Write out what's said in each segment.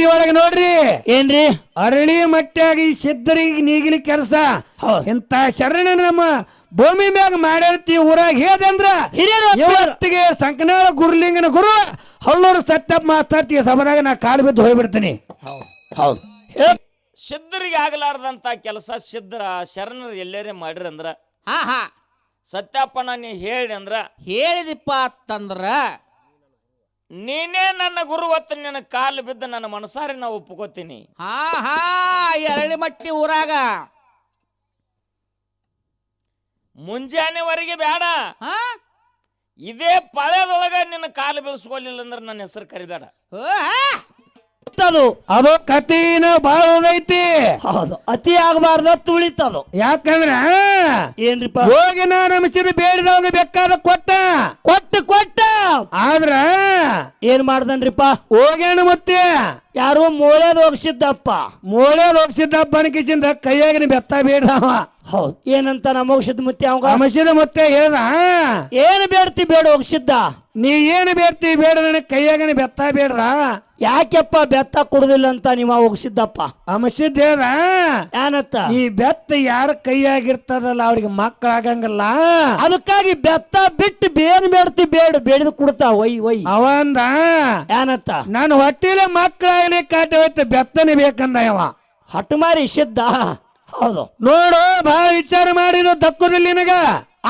ಮಟ್ಟಿ ಒಳಗೆ ನೋಡ್ರಿ ಏನ್ರಿ ಅರಳಿ ಮಟ್ಟಿಯಾಗಿ ಸಿದ್ಧರಿಗೆ ನೀಗಿಲಿ ಕೆಲಸ ಇಂತ ಶರಣ ನಮ್ಮ ಭೂಮಿ ಮ್ಯಾಗ ಮಾಡ್ಯಾರ್ತಿ ಊರಾಗ ಹೇದಂದ್ರ ಇವತ್ತಿಗೆ ಸಂಕನಾಳ ಗುರುಲಿಂಗನ ಗುರು ಹಳ್ಳೂರು ಸತ್ಯಪ್ಪ ಮಾತಾಡ್ತಿ ಸಭಾದಾಗ ನಾ ಕಾಲು ಬಿದ್ದು ಹೋಗ್ಬಿಡ್ತೀನಿ. ಹೌದು ಸಿದ್ಧರಿಗೆ ಆಗಲಾರ್ದಂತ ಕೆಲಸ ಸಿದ್ಧರ ಶರಣರು ಎಲ್ಲರೇ ಮಾಡಿರಂದ್ರ ಸತ್ಯಪ್ಪನ ನೀ ಹೇಳಿ ಅಂದ್ರ ಹೇಳಿದಿಪ್ಪ ಅಂತಂದ್ರ ನೀನೇ ನನ್ನ ಗುರು ಹೊತ್ತು ನಿನ್ನ ಕಾಲು ಬಿದ್ದು ನನ್ನ ಮನಸಾರಿ ನಾ ಒಪ್ಕೋತೀನಿ. ಎರಳಿ ಮಟ್ಟಿ ಊರಾಗ ಮುಂಜಾನೆವರೆಗೆ ಬೇಡ, ಇದೇ ಪಳೆದೊಳಗ ನಿನ್ನ ಕಾಲು ಬೀಳ್ಸ್ಕೊಲಿಲ್ಲ ಅಂದ್ರೆ ನನ್ನ ಹೆಸರು ಕರಿಬೇಡ. ಅದು ಕಥೆನ ಬಾಳ ಐತಿ. ಹೌದು ಅತಿ ಆಗಬಾರ್ದ ತುಳಿತದು. ಯಾಕಂದ್ರ ಏನ್ರಿಪ್ಪ ಹೋಗಿ ನಾ ನಮಸಿದ ಬೇಡಿದವಾಗ ಬೇಕಾದ ಕೊಟ್ಟ ಆದ್ರ ಏನ್ ಮಾಡ್ದನ್ರಿಪ್ಪ ಹೋಗ್ಯಾನ ಮತ್ತೆ ಯಾರು ಮೋಳೆದ ಹೋಗ್ಸಿದ್ದಪ್ಪ ಅನ್ಕಿಸಿಂದ ಕೈಯಾಗಿನ ಬೆತ್ತ ಬೇಡವ. ಹೌದು ಏನಂತ ನಮ್ಮ ಔಷಧ ಮುತ್ತೆ ಅವಾಗ ನಮಸಿದ ಮತ್ತೆ ಹೇಳ್ದ ಏನು ಬೇಡ್ತಿ ಬೇಡ ಹೋಗ್ಸಿದ್ದ ನೀ ಏನು ಬೇಡ್ತಿ ಬೇಡ ನನಗೆ ಕೈಯಾಗನ ಬೆತ್ತ ಬೇಡ್ರ. ಯಾಕೆಪ್ಪ ಬೆತ್ತ ಕೊಡುದಿಲ್ಲ ಅಂತ ನೀವು ಹೋಗ್ಸಿದ್ದಪ್ಪ ಅಮಸಿದ್ದ ಹೇಳ್ದ ಏನತ್ತ ಈ ಬೆತ್ತ ಯಾರ ಕೈಯಾಗಿರ್ತದಲ್ಲ ಅವ್ರಿಗೆ ಮಕ್ಕಳಾಗಂಗಲ್ಲ, ಅದಕ್ಕಾಗಿ ಬೆತ್ತ ಬಿಟ್ಟು ಬೇನ್ ಬೇಡ್ತಿ ಬೇಡಿದ್ ಕೊಡ್ತಾ ಒಯ್ ಅವಂದ ಏನತ್ತ ನಾನು ಹೊಟ್ಟಿಲೆ ಮಕ್ಕಳಾಗಲಿ ಕಾಟ ಹೋಯ್ತು ಬೆತ್ತನೇ ಬೇಕಂದ ಅವ. ಹಟ್ಟು ಮಾರಿ ಸಿದ್ಧ. ಹೌದು ನೋಡು ಬಹಳ ವಿಚಾರ ಮಾಡಿದ್ರು ದಕ್ಕುದಿಲ್ಲ ನಿನಗ.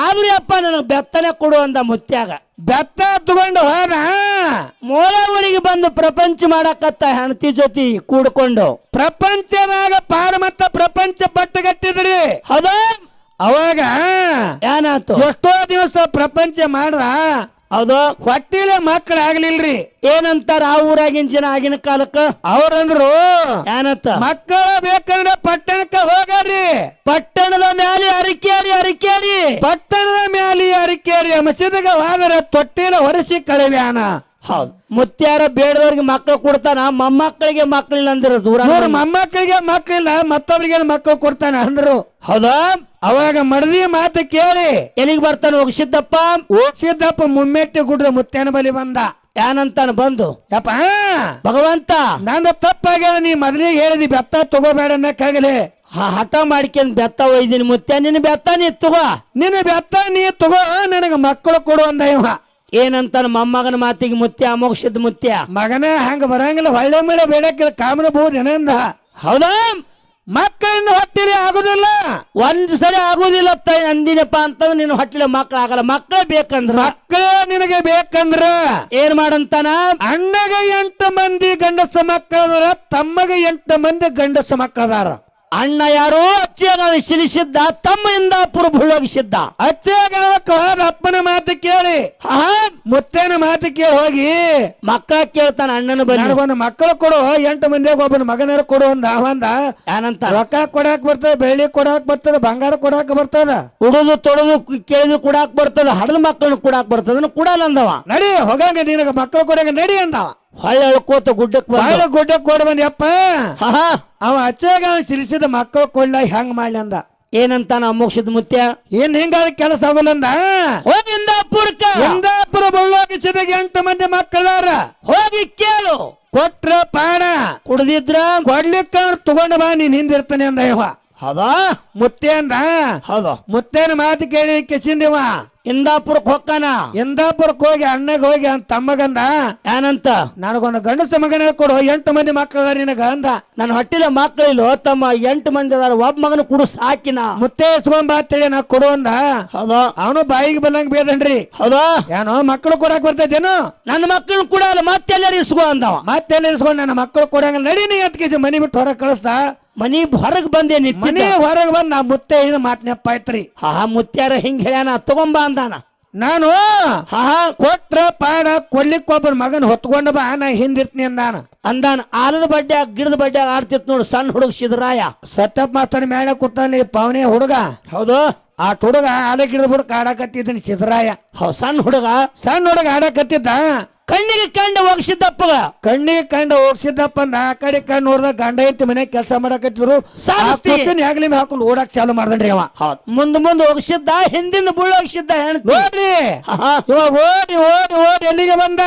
ಆದ್ರೂ ಅಪ್ಪ ನನಗೆ ಬೆತ್ತನೆ ಕೊಡು ಅಂದ ಮುತ್ಯಾಗ. ಬೆತ್ತ ತಗೊಂಡು ಹೋದ ಮೋಳೆ ಊರಿಗೆ ಬಂದು ಪ್ರಪಂಚ ಮಾಡಕತ್ತ ಹೆಂಡತಿ ಜೊತೆ ಕೂಡ್ಕೊಂಡು ಪ್ರಪಂಚದಾಗ ಪಾರ ಮತ್ತ ಪ್ರಪಂಚ ಪಟ್ಟಗಟ್ಟಿದ್ರಿ. ಹೌದಾ ಅವಾಗ ಏನಾಯ್ತು ಎಷ್ಟೋ ದಿವಸ ಪ್ರಪಂಚ ಮಾಡ್ರ ಹೌದು ಹೊಟ್ಟಿಲೆ ಮಕ್ಕಳ ಆಗ್ಲಿಲ್ರಿ. ಏನಂತಾರ ಆ ಊರಾಗಿನ ಜನ ಆಗಿನ ಕಾಲಕ್ಕ ಅವ್ರಂದ್ರು ಏನಂತ ಮಕ್ಕಳ ಬೇಕಂದ್ರೆ ಪಟ್ಟಣಕ್ಕ ಹೋಗ್ರಿ. ಪಟ್ಟಣದ ಮ್ಯಾಲೆ ಅರಿಕೇರಿ ಪಟ್ಟಣದ ಮ್ಯಾಲೆ ಅರಿಕೇರಿ ಮಸೀದಿಗ ಹೋದರೆ ತೊಟ್ಟಿಲ ಹೊರಸಿ ಕಳೆವ್ಯಾನ. ಹೌದು ಮುತ್ಯಾರ ಬೇಡದವ್ರಿಗೆ ಮಕ್ಕಳು ಕೊಡ್ತಾನ, ಮೊಮ್ಮಕ್ಕಳಿಗೆ ಮಕ್ಕಳಿಲ್ಲ ಅಂದಿರ ಮೊಮ್ಮಕ್ಕಳಿಗೆ ಮಕ್ಕಳಿಲ್ಲ ಮತ್ತೊಬ್ರಿಗೆ ಮಕ್ಕಳು ಕೊಡ್ತಾನ ಅಂದ್ರು. ಹೌದಾ ಅವಾಗ ಮಡದಿ ಮಾತು ಕೇಳಿ ಎಲ್ಲಿಗೆ ಬರ್ತಾನ ಹೋಗ್ಸಿದ್ದಪ್ಪ ಮುಮ್ಮೆಟ್ಟಿ ಗುಡ್ರ ಮುತ್ತೇನ ಬಲಿ ಬಂದ. ಏನಂತಾನ ಬಂದು ಯಪ್ಪ ಭಗವಂತ ನಂದು ತಪ್ಪಾಗ್ಯಾದ, ನೀ ಮೊದಲಿಗೆ ಹೇಳಿದಿ ಬೆತ್ತ ತಗೋಬೇಡ ಅನ್ನಕ್ಕಾಗಲಿ. ಹಠ ಮಾಡ್ಕೊಂಡ್ ಬೆತ್ತ ಒಯ್ದಿನಿ ಮುತ್ಯ, ನಿನ್ನ ಬೆತ್ತ ನೀ ತಗೋ, ನಿನ್ನ ಬೆತ್ತ ನೀ ತಗೋ ನನಗ ಮಕ್ಕಳು ಕೊಡು ಅಂದ ಇವ. ಏನಂತಾನ ಮೊಮ್ಮಗನ ಮಾತಿಗೆ ಮುತ್ಯ ಮೋಕ್ಷದ ಮುತ್ಯ ಮಗನ ಹಂಗ ಬರಂಗಿಲ್ಲ, ಹೊಳ್ಳೆ ಮೇಲೆ ಬೇಡಕ್ಕಿಲ್ಲ ಕಾಮನಬಹುದು ಏನಂದ. ಹೌದಾ ಮಕ್ಕಳನ್ನ ಹೊಟ್ಟಿಲಿ ಆಗುದಿಲ್ಲ, ಒಂದ್ ಸರಿ ಆಗುದಿಲ್ಲ ಅಂದಿನಪ್ಪ ಅಂತ ನಿನ್ನ ಹೊಟ್ಟಿಲೆ ಮಕ್ಳು ಆಗಲ್ಲ. ಮಕ್ಕಳೇ ಬೇಕಂದ್ರ ಮಕ್ಕಳೇ ನಿನಗೆ ಬೇಕಂದ್ರ ಏನ್ ಮಾಡಂತಾನ, ಅಣ್ಣಗ 8 ಮಂದಿ ಗಂಡಸ ಮಕ್ಕಳದಾರ, ತಮ್ಮಗ 8 ಮಂದಿ ಗಂಡಸ ಮಕ್ಕಳದಾರ. ಅಣ್ಣ ಯಾರು ಅಚ್ಚೇಗ ಶಿಲಿಸಿದ್ದ, ತಮ್ಮ ಇಂದಾಪುರ ಭುಳಗಿಸಿದ್ದ. ಅಚ್ಚೇಗ ಅಪ್ಪನ ಮಾತು ಕೇಳಿ ಮುತ್ತೇನ ಮಾತು ಕೇಳಿ ಹೋಗಿ ಮಕ್ಕಳ ಕೇಳ್ತಾನ ಅಣ್ಣನ ಬನ್ನಿ ನನಗೊಂದು ಮಕ್ಕಳು ಕೊಡು, 8 ಮಂದಿಗೆ ಒಬ್ಬನ ಮಗನಾರ ಕೊಡು ಅಂದ. ಅವಂದ ಏನಂತ ರೊಕ್ಕ ಕೊಡಾಕ್ ಬರ್ತದ, ಬೆಳ್ಳಿ ಕೊಡಾಕ್ ಬರ್ತದ, ಬಂಗಾರ ಕೊಡಾಕ್ ಬರ್ತದ, ಉಡುದು ತೊಡದು ಕೇಳಿದು ಕುಡಾಕ್ ಬರ್ತದ, ಹಡದ ಮಕ್ಕಳನ್ನ ಕುಡಾಕ್ ಬರ್ತದ, ಕುಡಲ್ಲ ಅಂದವ. ನಡಿ ಹೋಗಂಗ ನಿನಗ ಮಕ್ಕಳು ಕೊಡಂಗ ನಡಿ ಅಂದವ. ಹೊಳ್ಳೆ ಕೋತ ಗುಡ್ಡಕ್ಕೆ ಗುಡ್ಡಕ್ಕೆ ಕೊಡ ಬಂದ್ಯಪ್ಪ. ಅವ ಅಚ್ಚಾಗ ಸಿರಿಸಿದ ಮಕ್ಕಳು ಕೊಡ್ಲ ಹೆಂಗ್ ಮಾಡ್ಲಿ ಅಂದ. ಏನಂತಾನ ಮೋಕ್ಷದ ಮುತ್ಯ, ಏನ್ ಹಿಂಗಾದ ಕೆಲಸ ಆಗೋಲ್ಲಂದ. ಹೋಗಿ ಇಂದಾಪುರ ಬಳ್ಳೋಗಿಸಿದ 8 ಮಂದಿ ಮಕ್ಕಳಾರ, ಹೋಗಿ ಕೇಳು, ಕೊಟ್ರ ಪಾಡ, ಕುಡ್ದಿದ್ರ ಕೊಡ್ಲಿಕ್ಕ ತಗೊಂಡ ಬಾ, ನೀನ್ ಹಿಂದಿರ್ತಾನೆ ಅಂದ ಇವ. ಹೌದಾ ಮುತ್ತೆ ಅಂದ. ಹೌದು ಮುತ್ತೇನ ಮಾತು ಕೇಳಿ ಕೆಸಿಂದಿವ ಇಂದಾಪುರಕ್ಕೆ ಹೊಕ್ಕಾನ. ಇಂದಾಪುರಕ್ಕೆ ಹೋಗಿ ಅಣ್ಣಗ ಹೋಗಿ ಅಂತ ತಮ್ಮಗಂದ ಏನಂತ, ನನಗೊಂದು ಗಂಡಸ ಮಗನ ಕೊಡು, 8 ಮಂದಿ ಮಕ್ಕಳ ನಿನಗ ಅಂದ. ನನ್ನ ಹೊಟ್ಟಿಲೆ ಮಕ್ಕಳಿಲ್ಲ ತಮ್ಮ, 8 ಮಂದಿ ಅದಾರ, ಒಬ್ಬ ಮಗನ ಕುಡು ಸಾಕಿನ. ಮುತ್ತೆ ಇಸ್ಕೊಂಡ್ ಬಾತೇಳಿ ನಾ ಕೊಡು ಅಂದ. ಹೌದಾ ಅವನು ಬಾಯಿಗೆ ಬಲ್ಲಂಗ್ ಬೇದನ್ರಿ. ಹೌದಾ ಏನೋ ಮಕ್ಕಳು ಕೊಡಾಕ್ ಬರ್ತೈತೇನು, ನನ್ನ ಮಕ್ಕಳನ್ನ ಕೊಡಲ್ಲ ಮತ್ತೆಲ್ಲರೂ ಇಸ್ಕೊ ಅಂದವ. ಮತ್ತೆಲ್ಲ ಇಸ್ಕೊಂಡ್ ನನ್ನ ಮಕ್ಕಳು ಕೊಡಂಗ ನಡೀನಿ ಅಂತ ಕೇಸಿ ಮನಿ ಬಿಟ್ಟು ಹೊರಗೆ ಕಳಿಸ್ದ. ಮನಿ ಹೊರಗ್ ಬಂದೆ ಮನಿ ಹೊರಗೆ ಬಂದ್ ನಾ ಮುತ್ತೆ ಇದು ಮಾತ್ನೆಪ್ಪ ಆಯ್ತ್ರಿ. ಮುತ್ಯಾರ ಹಿಂಗ್ ಹೇಳ್ಯಾನ, ತಗೊಂಬ ಅಂದಾನ. ನಾನು ಕೊಟ್ರ ಪಾಡ ಕೊಡ್ಲಿಕ್ಕೆ ಒಬ್ಬನ ಮಗನ್ ಹೊತ್ಕೊಂಡ ಬಾ, ನಾ ಹಿಂದಿರ್ತೀನಿ ಅಂದಾನ. ಆಲದ ಬಡ್ಡ್ಯಾಗ ಗಿಡದ ಬಡ್ಡ್ಯಾಗ ಆಡ್ತಿತ್ ನೋಡು ಸಣ್ಣ ಹುಡುಗ ಸಿದ್ದರಾಯ. ಸತ್ಯಪ್ಪ ಮಾಸ್ತರ್ ಮೇಲೆ ಕೂತಾನೆ ಪವನೇ ಹುಡುಗ. ಹೌದು ಆ ಹುಡುಗ ಆಲ ಗಿಡದ ಬುಡಕ್ ಆಡಕತ್ತಿದ್ದೀನಿ ಸಿದ್ದರಾಯ. ಸಣ್ಣ ಹುಡುಗ ಆಡಕತ್ತಿದ್ದ. ಕಣ್ಣಿಗೆ ಕಂಡ ಹೋಗಿಸಿದ್ದಪ್ಪಗ ಕಣ್ಣಿಗೆ ಕಂಡ ಹೋಗ್ಸಿದ್ದಪ್ಪ ಅಂದ ಆ ಕಡೆ ಕಣ್ಣು ನೋಡ್ದ ಗಂಡ ಐತಿ ಮನೆಗೆ ಕೆಲಸ ಮಾಡಕತ್ತಿದ್ರು ಸಾಸ್ತಿ. ಹೆಗಲಿ ಹಾಕೊಂಡು ಓಡಾಕ್ ಚಾಲು ಮಾಡ್ದನ್ರಿ ಅವ ಮುಂದ್ ಹೋಗಿಸಿದ್ದ ಹಿಂದಿನ ಬುಳ್ಳ ಹೋಗಿಸಿದ್ದ ಹೆಣ್ತಿ ನೋಡ್ರಿ ಆಹಾ. ಇವಾಗ ಓಡಿ ಓಡಿ ಓಡಿ ಎಲ್ಲಿಗೆ ಬಂದ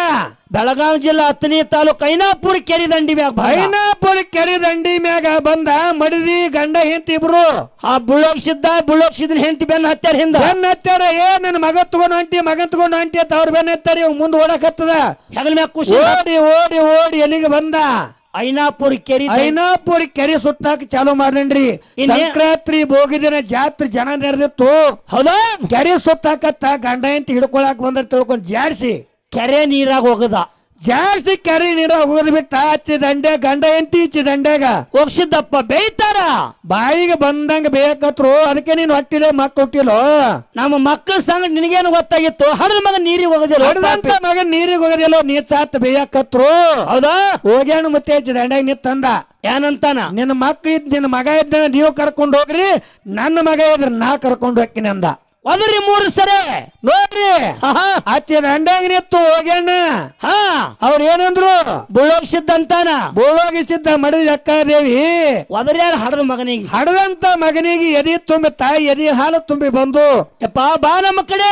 ಬೆಳಗಾವಿ ಜಿಲ್ಲಾ ಹತ್ತನೇ ತಾಲೂಕು ಐನಾಪುರ ಕೆರೆ ದಂಡಿ ಮ್ಯಾಗ ಐನಾಪುರ ಕೆರೆ ದಂಡಿ ಮ್ಯಾಗ ಬಂದ ಮಡದಿ ಗಂಡ ಹೆಂಡತಿ ಇಬ್ರು ಆ ಬುಳ್ಳೋಗ್ಸಿದ್ನ ಹೆಂಡತಿ ಬೆನ್ನ ಹತ್ತಾರ ಹಿಂದ ಬೆನ್ನ ಹತ್ತಾರ ನನ್ನ ಮಗ ತಗೊಂಡು ಹೊಂಟಿ ಮಗನ್ ತಗೊಂಡು ಹೊಂಟಿ ಅಂತ ಅವ್ರ ಬೆನ್ನ ಹತ್ತಾರ ಇವ್ ಮುಂದೆ ಓಡಕತ್ತದ ಹೆಗಲ ಮ್ಯಾಗ ಖುಷಿ ಓಡಿ ಓಡಿ ಓಡಿ ಎಲ್ಲಿಗೆ ಬಂದ ಐನಾಪುರ ಕೆರೆ ಐನಾಪುರ ಕೆರೆ ಸುತ್ತಾಕ ಚಾಲು ಮಾಡ್ದನ್ರಿ ಸಂಕ್ರಾಂತಿ ಭೋಗಿ ದಿನ ಜಾತ್ರೆ ಜನ ನೆರೆದಿತ್ತು ಹೌದಾ ಕೆರೆ ಸುತ್ತಾಕತ್ತ ಗಂಡ ಹೆಂಡತಿ ಹಿಡ್ಕೊಳಕ್ ಬಂದ್ರ ತಿಳ್ಕೊಂಡ್ ಜಾಡ್ಸಿ ಕೆರೆ ನೀರಾಗ ಹೋಗದ ಜಾಸ್ತಿ ಕೆರೆ ನೀರ ಹೋದ್ ಬಿಟ್ಟ ಹಚ್ಚಿ ದಂಡೆ ಗಂಡ ಎಂತಿ ಇಚ್ಚಿ ದಂಡ್ಯಾಗ ಹೋಗ್ಸಿದ್ದಪ್ಪ ಬೇಯ್ತಾರ ಬಾಯಿಗೆ ಬಂದಂಗ ಬೇಕತ್ರು ಅದಕ್ಕೆ ನೀನ್ ಹೊಟ್ಟಿಲೆ ಮಕ್ಳು ಹುಟ್ಟಿಲೋ ನಮ್ಮ ಮಕ್ಕಳ ಸಂಗ ನಿನಗೇನು ಗೊತ್ತಾಗಿತ್ತು ಹಡದ ಮಗ ನೀರಿಗೆ ಹೋಗೋದಿಲ್ಲ ಹೊಡೆದಂತ ಮಗನ್ ನೀರಿಗೆ ಹೋಗೋದಿಲ್ಲೋ ನೀರ್ ಸಾತ್ ಬೇಯಕತ್ರು ಹೌದಾ ಹೋಗ್ಯಾಣ ಮತ್ತೆ ಹಚ್ಚಿ ದಂಡ್ಯಾಗ ನಿತ್ತಂದ ಏನಂತಾನ ನಿನ್ನ ಮಕ್ಳು ನಿನ್ನ ಮಗ ಇದ್ದ ನೀವು ಕರ್ಕೊಂಡು ಹೋಗ್ರಿ ನನ್ನ ಮಗ ಇದ್ರ ನಾ ಕರ್ಕೊಂಡು ಹೋಗ್ತೀನಿ ಅಂದ ಒದರಿ 3 ಸರಿ ನೋಡ್ರಿ ಹಚ್ಚಿ ದಂಡ್ಯಾಗ ನಿತ್ತು ಹೋಗ್ಯಾಣ ಅವ್ರ ಏನಂದ್ರು ಬುಳ್ಳೋಗಿಸಿದ್ದಂತಾನ ಬೋಳೋಗಿಸಿದ್ದ ಮಡದಿ ಅಕ್ಕಾದೇವಿ ಒದರ್ಯಾರ ಹಡದ ಮಗನಿಗೆ ಹಡದಂತ ಮಗನಿಗೆ ಎದಿ ತುಂಬಿ ತಾಯಿ ಎದಿ ಹಾಲು ತುಂಬಿ ಬಂದು ಯಪ್ಪ ಬಾ ನಮ್ಮ ಕಡೆ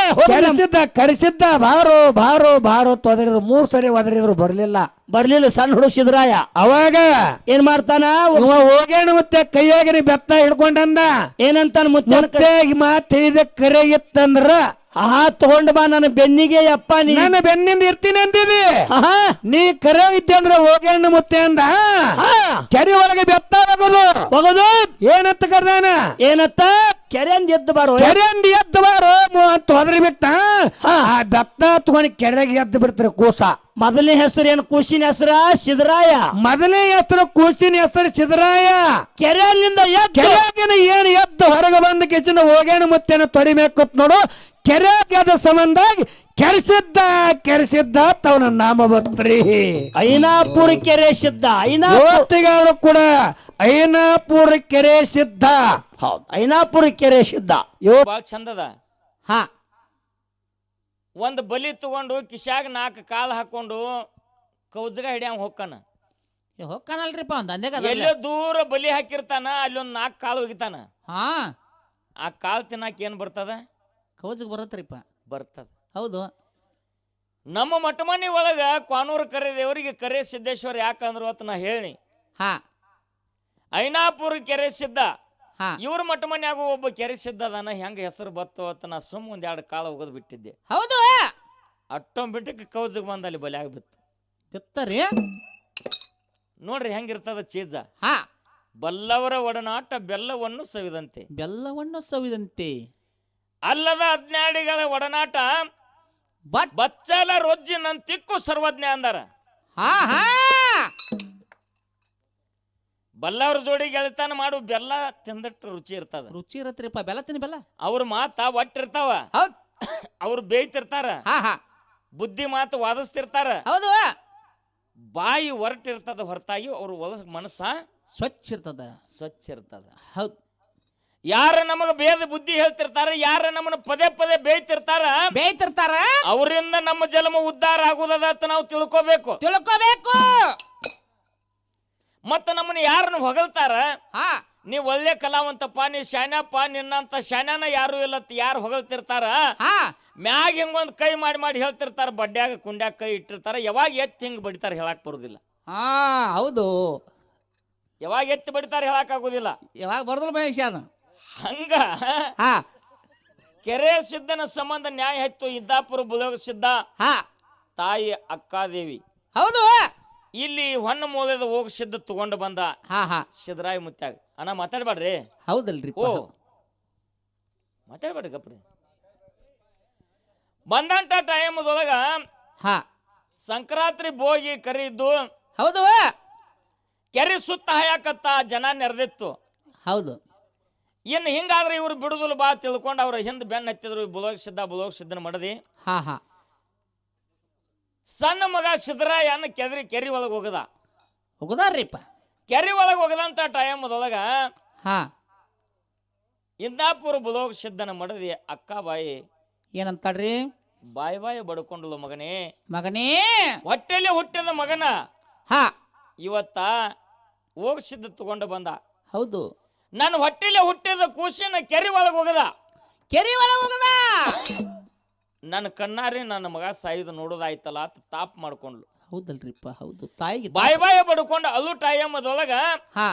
ಕರೆಸಿದ್ದ ಬಾರೋ ಬಾರೋ ಬಾರೋ ತೊದರಿದ್ರು 3 ಸರಿ ಒದರಿದ್ರು ಬರ್ಲಿಲ್ಲ ಬರ್ಲಿಲ್ಲ ಸಣ್ಣ ಹುಡುಗ ಸಿದ್ರಾಯ ಅವಾಗ ಏನ್ ಮಾಡ್ತಾನ ಹೋಗ್ಯಾಣ ಮತ್ತೆ ಕೈಯಾಗಿನ ಬೆತ್ತ ಹಿಡ್ಕೊಂಡಂದ ಏನಂತಾನ ಮುತ್ತೆ ಮಾತು ಹೇಳಿದ ಕರೆ ಇತ್ತಂದ್ರ ತಗೊಂಡ್ ಬಾ ನನ್ನ ಬೆನ್ನಿಗೆ ಯಪ್ಪ ನೀ ನನ್ನ ಬೆನ್ನಿಂದ ಇರ್ತೀನಿ ಅಂದಿದಿ ನೀ ಕರೆ ಇದ್ದೆ ಅಂದ್ರ ಹೋಗ್ಯಾಣ ಮುತ್ತೆ ಅಂದ ಕೆರೆ ಒಳಗೆ ಬೆತ್ತ ಹೋಗೋದು ಏನತ್ತ ಕರ್ದಾನ ಏನತ್ತ ಕೆರೆಂದ ಎದ್ದು ಬಾರೋ ಕೆರೆಂದ ಎದ್ದು ಬಾರೋ ಅಂತ ಹೊದರಿ ಬಿಟ್ಟ ಆ ಬೆತ್ತ ತಗೊಂಡು ಕೆರೆಗೆ ಎದ್ದು ಬಿಡ್ತಾರೆ ಕೂಸ ಮೊದಲನೇ ಹೆಸರು ಏನು ಕೂಸಿನ ಹೆಸರ ಸಿದ್ರಾಯ ಮೊದಲನೇ ಹೆಸರು ಕೂಸಿನ ಹೆಸರು ಸಿದ್ರಾಯ ಕೆರೆಯಲ್ಲಿಂದ ಕೆರೆಗಿನ ಏನು ಎದ್ದು ಹೊರಗೆ ಬಂದ ಕೆಚಿನ ಹೋಗ್ಯಾಣ ಮುತ್ತೇನ ತೊಡಿಬೇಕತ್ ನೋಡು ಕೆರೆಗೆ ಅದ ಸಂಬಂಧಾಗಿ ಕೆರೆಸಿದ್ದ ತವನ ನಾಮ ಬತ್ರಿ ಐನಾಪುರ ಕೆರೆ ಸಿದ್ಧ ಇವತ್ತಿಗಾದ್ರು ಕೂಡ ಐನಾಪುರ ಕೆರೆ ಸಿದ್ಧ ಹೌದು ಐನಾಪುರ ಕೆರೆ ಸಿದ್ಧ ಬಾಳ ಚಂದದ ಹಾ ಒಂದು ಬಲಿ ತಗೊಂಡು ಕಿಶಾಗ 4 ಕಾಲು ಹಾಕೊಂಡು ಕೌಜಗ ಹಿಡಿಯಂಗ ಹೋಗ್ಕನ ಹೋಗ್ಕಾನಲ್ರಿಪ್ಪ ಒಂದ್ ಅಂದೇ ಎಲ್ಲೋ ದೂರ ಬಲಿ ಹಾಕಿರ್ತಾನ ಅಲ್ಲಿ ಒಂದು 4 ಕಾಲು ಹೋಗಿತಾನ ಹಾ ಆ ಕಾಲು ತಿನ್ನಾಕ ಏನ್ ಬರ್ತದ ಕೌಜಿಗೆ ಬರತ್ರಿಪ್ಪ ಬರ್ತದ ಹೌದು ನಮ್ಮ ಮಠಮನಿ ಒಳಗ ಕ್ವಾನೂರು ಕರೆ ದೇವರಿಗೆ ಕರೆ ಸಿದ್ದೇಶ್ವರ ಯಾಕಂದ್ರು ಅಂತ ನಾ ಹೇಳಿ ಹಾ ಐನಾಪುರ ಕೆರೆ ಸಿದ್ಧ ಹಾ ಇವ್ರ ಮಠಮನ್ಯಾಗ ಒಬ್ಬ ಕೆರೆ ಸಿದ್ಧ ಅದಾನ ಹೆಂಗ ಹೆಸರು ಬತ್ತು ಅಂತ ನಾ ಸುಮ್ ಒಂದ್ 2 ಕಾಲ ಹೋಗೋದು ಬಿಟ್ಟಿದ್ದೆ ಹೌದು ಆಟೋಮೆಟಿಕ್ ಕೌಜಗ್ ಬಂದ ಅಲ್ಲಿ ಬಲಿ ಆಗ್ಬಿತ್ತು ಬಿತ್ತರಿ ನೋಡ್ರಿ ಹೆಂಗಿರ್ತದ ಚೀಜ ಹಾ ಬಲ್ಲವರ ಒಡನಾಟ ಬೆಲ್ಲವನ್ನು ಸವಿದಂತೆ ಬೆಲ್ಲವನ್ನು ಸವಿದಂತೆ ಅಲ್ಲದ ಅಜ್ಞಾನಿಗಳ ಒಡನಾಟ ಬಚ್ಚಲ ರೊಜ್ಜಿನಂತಿಕ್ಕು ಸರ್ವಜ್ಞ ಅಂದಾರ ಹಾ ಹಾ ಬಲ್ಲವ್ರ ಜೋಡಿ ಗೆಳತನ ಮಾಡು ಬೆಲ್ಲ ತಿಂದಟ್ಟು ರುಚಿ ಇರ್ತದ ರುಚಿ ಇರತ್ರಿಪ್ಪ ಬೆಲ್ಲ ತಿನ್ನಿ ಬೆಲ್ಲ ಅವ್ರ ಮಾತ ಒಟ್ಟಿರ್ತಾವ ಹೌದ್ ಅವ್ರು ಬೇಯ್ತಿರ್ತಾರ ಹಾ ಹಾ ಬುದ್ಧಿ ಮಾತು ವಾದಿಸ್ತಿರ್ತಾರ ಹೌದು ಬಾಯಿ ಹೊರಟಿರ್ತದ ಹೊರತಾಗಿ ಅವ್ರ ಮನಸ್ಸ ಸ್ವಚ್ಛ ಇರ್ತದ ಸ್ವಚ್ಛ ಇರ್ತದ ಹೌದ್ ಯಾರ ನಮಗ ಭೇದ ಬುದ್ಧಿ ಹೇಳ್ತಿರ್ತಾರ ಯಾರ ನಮ್ಮನ್ನ ಪದೇ ಪದೇ ಬೇಯ್ತಿರ್ತಾರ ಅವರಿಂದ ನಮ್ಮ ಜನ್ಮ ಉದ್ಧಾರ ಆಗುದದ ಅಂತ ನಾವು ತಿಳ್ಕೋಬೇಕು ಮತ್ತ ನಮ್ಮನ್ನ ಯಾರನ್ನ ಹೊಗಳ್ತಾರ ನೀ ಒಳ್ಳೆ ಕಲಾವಂತಪ್ಪ ನೀ ಶಾನ್ಯಪ್ಪ ನಿನ್ನಂತ ಶಾನ್ಯಾನ ಯಾರು ಇಲ್ಲ ಯಾರು ಹೊಗಳ್ತಿರ್ತಾರ ಮ್ಯಾಗ ಹಿಂಗೊಂದ್ ಕೈ ಮಾಡಿ ಹೇಳ್ತಿರ್ತಾರ ಬಡ್ಡ್ಯಾಗ ಕುಂಡ್ಯಾಗ ಕೈ ಇಟ್ಟಿರ್ತಾರ ಯಾವಾಗ ಎತ್ತಿ ಹಿಂಗ್ ಬಡಿತಾರ ಹೇಳಕ್ ಬರುದಿಲ್ಲ ಹೌದು ಯಾವಾಗ ಎತ್ತಿ ಬಡಿತಾರ ಹೇಳಕ್ ಆಗುದಿಲ್ಲ ಯಾವಾಗ ಬರೋದಿಲ್ಲ ಮಹೇಶ್ ಅದು ಹಂಗ ಕೆರೆ ಸಿದ್ಧನ ಸಂಬಂಧ ನ್ಯಾಯ ಹೆಚ್ಚು ಇದ್ದಾಪುರ ಬುಲೋಗ ಸಿದ್ಧ ತಾಯಿ ಅಕ್ಕಾದೇವಿ ಹೌದು ಇಲ್ಲಿ ಹೊನ್ನ ಮೂಲದ ಹೋಗ ಸಿದ್ಧ ತಗೊಂಡು ಬಂದ ಸಿದ್ದರಾಯ ಮುತ್ಯಾಗ ಅಣ್ಣ ಮಾತಾಡ್ಬೇಡ್ರಿ ಹೌದಲ್ರಿ ಓ ಮಾತಾಡ್ಬೇಡ್ರಿ ಗಪ್ರಿ ಬಂದಂತ ಟೈಮದೊಳಗ ಸಂಕ್ರಾಂತಿ ಬೋಗಿ ಕರೀದ್ದು ಹೌದು ಕೆರೆ ಸುತ್ತ ಹಾಯಕತ್ತ ಜನ ನೆರೆದಿತ್ತು ಹೌದು ಇನ್ನು ಹಿಂಗಾದ್ರೆ ಇವ್ರು ಬಿಡುದಿಲ್ಲ ಬಾ ತಿಳ್ಕೊಂಡು ಅವ್ರ ಹಿಂದ್ ಬೆನ್ನ ಹತ್ತಿದ್ರು ಬುಲೋಗ ಸಿದ್ದನ ಮಡದಿ ಸಣ್ಣ ಮಗ ಸಿದ್ದರಾಯನ ಕೆರಿ ಒಳಗೆ ಹೋಗದಾರ್ರಿಪ್ಪ ಕೆರಿ ಒಳಗೆ ಹೋಗದಂತ ಟೈಮದೊಳಗ ಇಂದಾಪುರ ಬುಲೋಗ ಸಿದ್ದನ ಮಡದಿ ಅಕ್ಕ ಬಾಯಿ ಏನಂತಾಡ್ರಿ ಬಾಯಿ ಬಾಯಿ ಬಡ್ಕೊಂಡ್ಲು ಮಗನೇ. ಮಗನೇ ಹೊಟ್ಟೆಲೆ ಹುಟ್ಟಿದ ಮಗನ ಹಾ ಇವತ್ತ ಹೋಗಿಸಿದ್ದು ತಗೊಂಡು ಬಂದ. ಹೌದು. ನನ್ನ ಹೊಟ್ಟೆಲೆ ಹುಟ್ಟಿದ ಕೂಸಿನ ಕೆರೆ ಒಳಗೆ ಹೋಗದ. ಕೆರೆ ಒಳಗೆ ಹೋಗದ. ನನ್ನ ಕಣ್ಣಾರಿ ನನ್ನ ಮಗ ಸಾಯುದು ನೋಡೋದಾಯ್ತಲ್ಲ ಅಂತ ತಾಪ್ ಮಾಡ್ಕೊಂಡ್ಲು. ಹೌದಲ್ರಿಪ್ಪ, ಹೌದು. ತಾಯಿಗೆ ಬಾಯಿ ಬಾಯಿ ಬಡ್ಕೊಂಡು ಅಲ್ಲು ಟೈಮದೊಳಗ ಹಾ